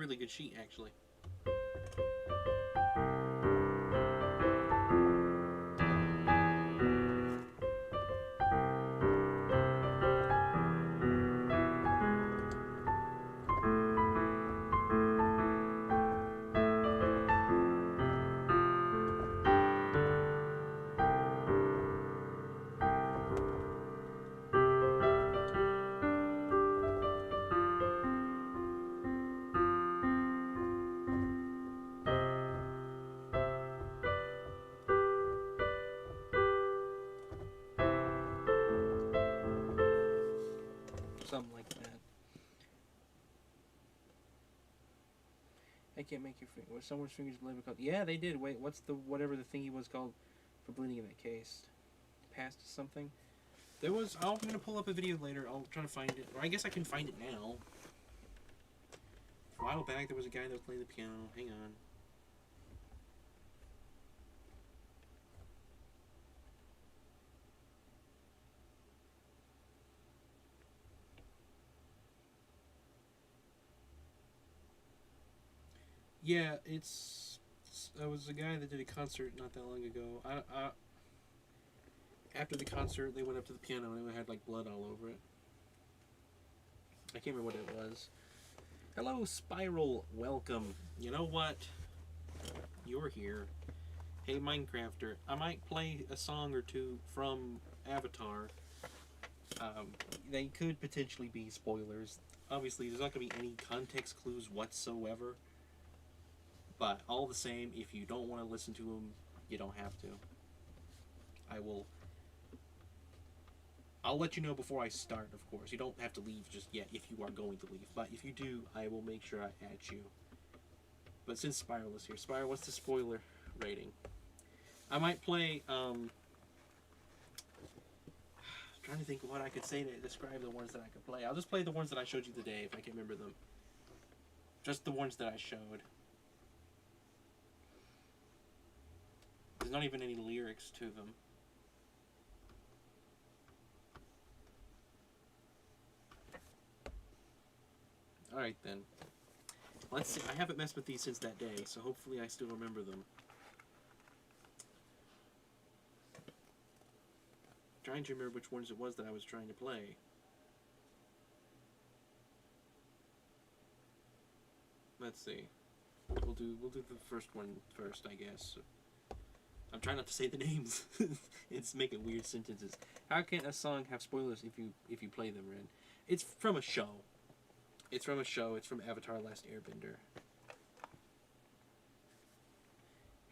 A: really good sheet, actually. Something like that. I can't make your finger. Someone's fingers bled because. Yeah, they did. Wait, what's the whatever the thingy was called for bleeding in that case? Past something. There was. I'm gonna pull up a video later. I'll try to find it, or I guess I can find it now. A while back, there was a guy that was playing the piano. Hang on. Yeah, it's. It was a guy that did a concert not that long ago. After the concert, they went up to the piano and it had like blood all over it. I can't remember what it was. Hello, Spiral. Welcome. You know what? You're here. Hey, Minecrafter. I might play a song or two from Avatar. They could potentially be spoilers. Obviously, there's not going to be any context clues whatsoever. But all the same, if you don't want to listen to them, you don't have to. I'll let you know before I start, of course. You don't have to leave just yet if you are going to leave. But if you do, I will make sure I add you. But since Spiral is here, Spiral, what's the spoiler rating? I might play, trying to think of what I could say to describe the ones that I could play. I'll just play the ones that I showed you today, if I can remember them. Just the ones that I showed. There's not even any lyrics to them. Alright then. Let's see. I haven't messed with these since that day, so hopefully I still remember them. Trying to remember which ones it was that I was trying to play. Let's see. We'll do the first one first, I guess. I'm trying not to say the names. It's making weird sentences. How can a song have spoilers if you play them, Ren? It's from a show. It's from a show. It's from Avatar: Last Airbender.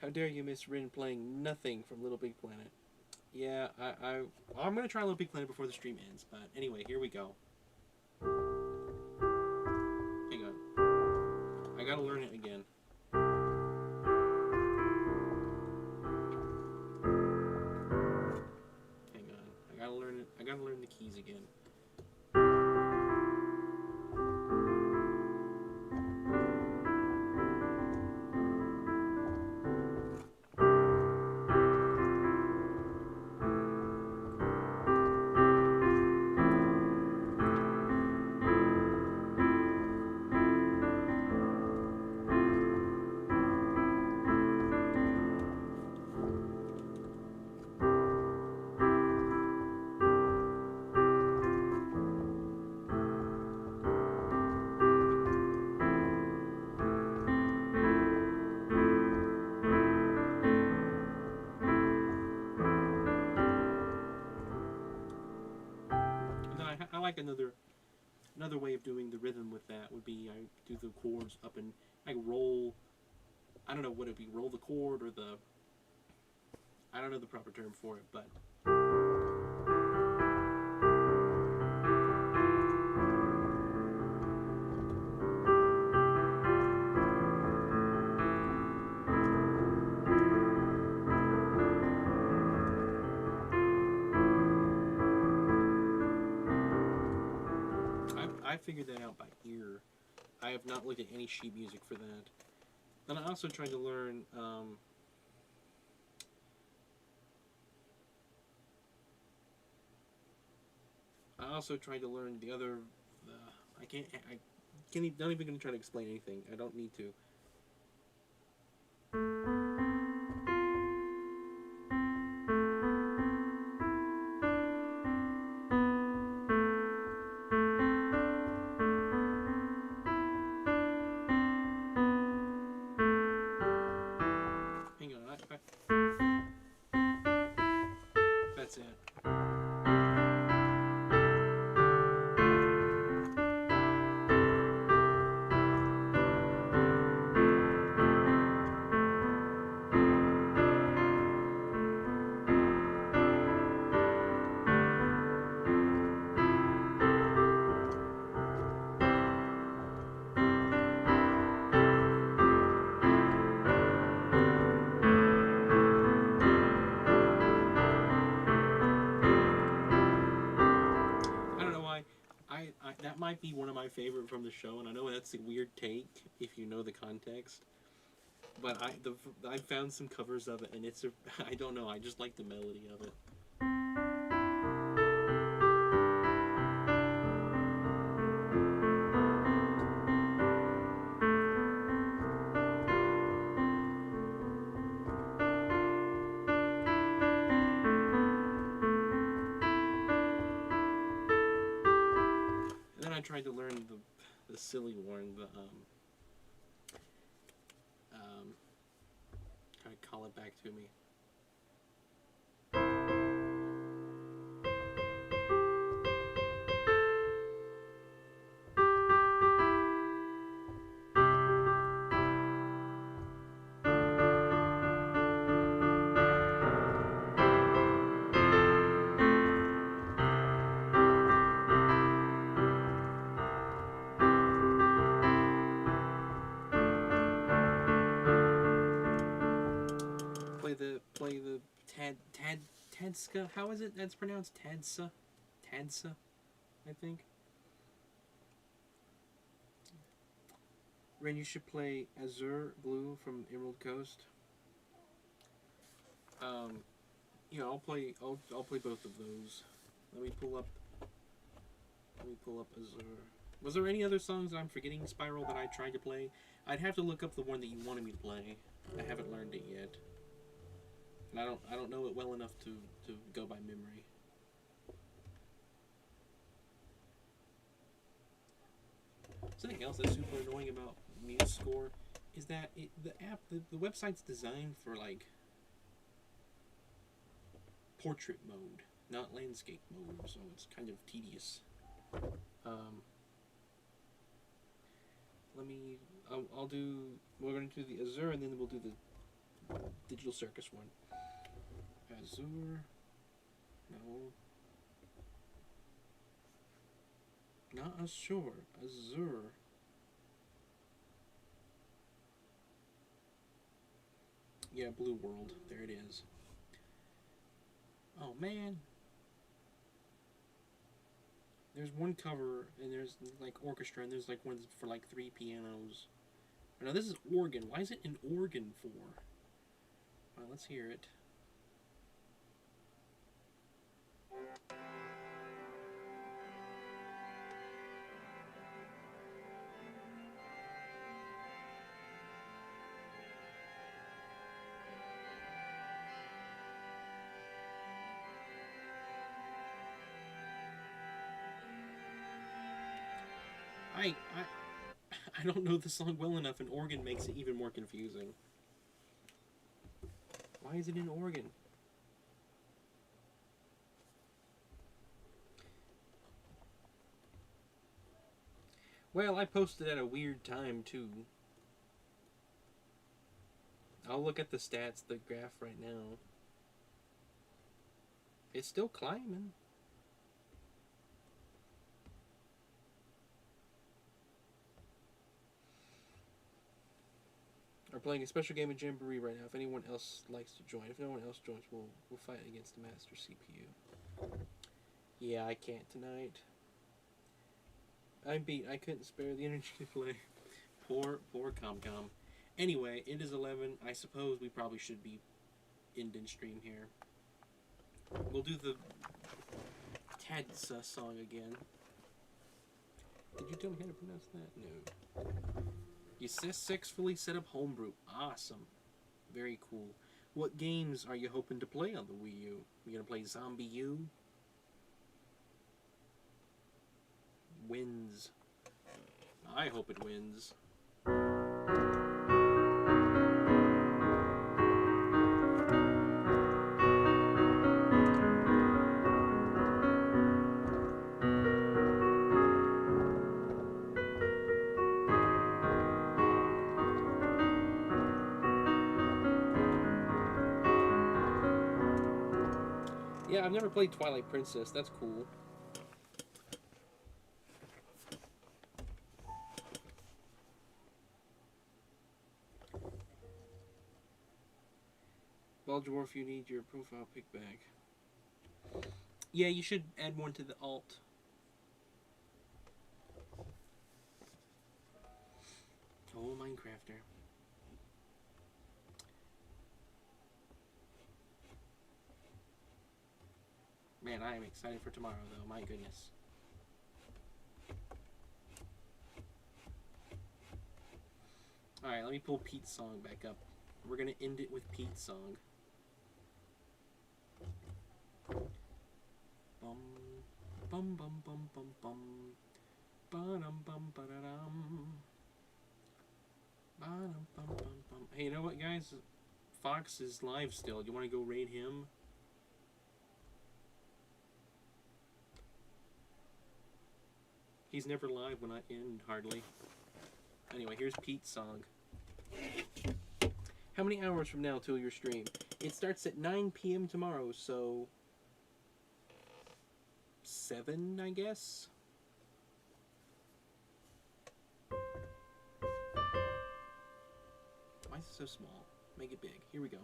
A: How dare you miss Rin playing nothing from Little Big Planet? Yeah, I'm gonna try Little Big Planet before the stream ends. But anyway, here we go. Hang on. I gotta learn it again. Hang on. I gotta learn it. I gotta learn the keys again. I like another way of doing the rhythm with that would be I do the chords up and I roll. I don't know what it'd be, roll the chord or the. I don't know the proper term for it, but. I figured that out by ear. I have not looked at any sheet music for that. And I also tried to learn. I also tried to learn the other. I can't. not even gonna try to explain anything. I don't need to. Hang on, that's it. I don't know why. That might be one of my favorite from the show, and I know that's a weird take if you know the context. But I found some covers of it, and it's a I don't know. I just like the melody of it. And then I tried to learn the silly one, kind of call it back to me. Play the Tadska. How is it that's pronounced? Tadsa, I think. Ren, you should play Azure Blue from Emerald Coast. Yeah, I'll play both of those. Let me pull up Azure. Was there any other songs that I'm forgetting, Spiral, that I tried to play? I'd have to look up the one that you wanted me to play. I haven't learned it yet. And I don't know it well enough to go by memory. Something else that's super annoying about MuseScore is that the website's designed for like portrait mode, not landscape mode, so it's kind of tedious. We're going to do the Azure, and then we'll do the Digital Circus one. Azure, no, not Azure, Azure. Yeah, Blue World, there it is. Oh man. There's one cover, and there's like orchestra, and there's like one for like 3 pianos. Oh, now this is organ. Why is it an organ for? Well, let's hear it. I don't know the song well enough, and organ makes it even more confusing. Why is it in organ? Well, I posted at a weird time, too. I'll look at the stats, the graph right now. It's still climbing. We're playing a special game of Jamboree right now. If anyone else likes to join. If no one else joins, we'll fight against the master CPU. Yeah, I can't tonight. I'm beat. I couldn't spare the energy to play. Poor ComCom. Anyway, it is 11. I suppose we probably should be ending stream here. We'll do the Tadsa song again. Did you tell me how to pronounce that? No. You successfully set up homebrew. Awesome. Very cool. What games are you hoping to play on the Wii U? You gonna play Zombie U? Wins. I hope it wins. Yeah, I've never played Twilight Princess. That's cool. Ball Dwarf, you need your profile pick back. Yeah, you should add one to the alt. Oh, Minecrafter. Man, I am excited for tomorrow, though. My goodness. Alright, let me pull Pete's song back up. We're gonna end it with Pete's song. Bum, bum, bum, bum, bum, bum. Ba-dum, bum, ba-da-dum. Ba-dum, bum, bum, bum. Hey, you know what, guys? Fox is live still. You want to go raid him? He's never live when I end, hardly. Anyway, here's Pete's song. How many hours from now till your stream? It starts at 9 p.m. tomorrow, so 7, I guess? Why is it so small? Make it big. Here we go.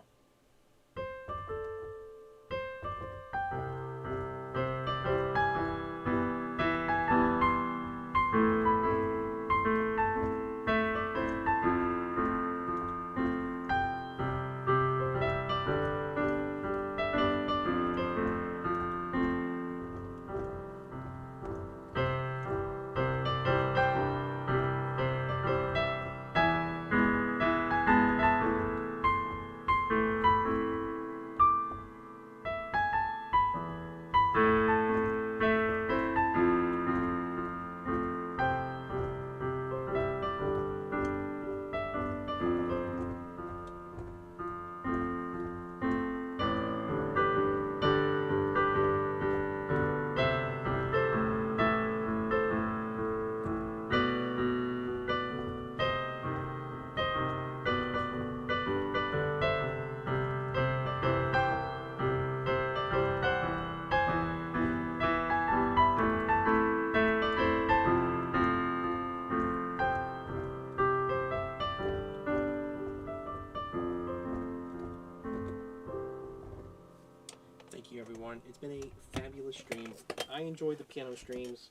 A: Thank you, everyone. It's been a fabulous stream. I enjoyed the piano streams,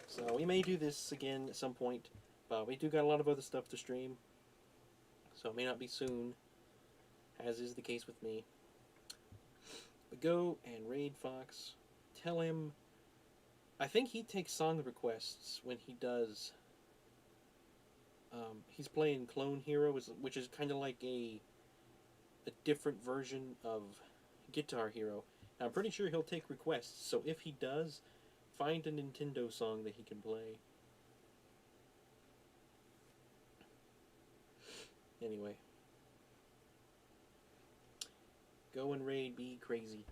A: so we may do this again at some point, but we do got a lot of other stuff to stream, so it may not be soon, as is the case with me. But go and raid Fox. Tell him... I think he takes song requests when he does... he's playing Clone Hero, which is kind of like a different version of Guitar Hero. Now, I'm pretty sure he'll take requests, so if he does, find a Nintendo song that he can play. Anyway. Go and raid, be crazy.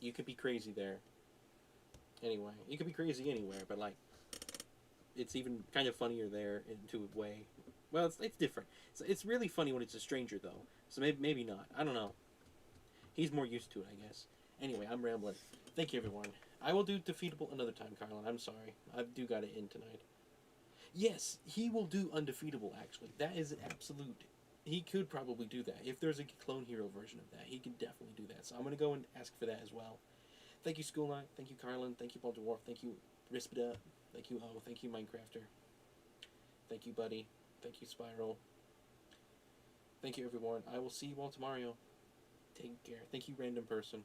A: You could be crazy there. Anyway, you could be crazy anywhere, but like, it's even kind of funnier there into a way. Well, it's different. It's really funny when it's a stranger, though. So maybe not. I don't know. He's more used to it, I guess. Anyway, I'm rambling. Thank you, everyone. I will do Defeatable another time, Carlan. I'm sorry. I do got it in tonight. Yes, he will do Undefeatable, actually. That is an absolute... He could probably do that. If there's a Clone Hero version of that, he could definitely do that. So I'm going to go and ask for that as well. Thank you, School Night. Thank you, Carlan. Thank you, Ball Dwarf. Thank you, Rispida. Thank you, O. Thank you, Minecrafter. Thank you, Buddy. Thank you, Spiral. Thank you, everyone. I will see you all tomorrow. Take care. Thank you, random person.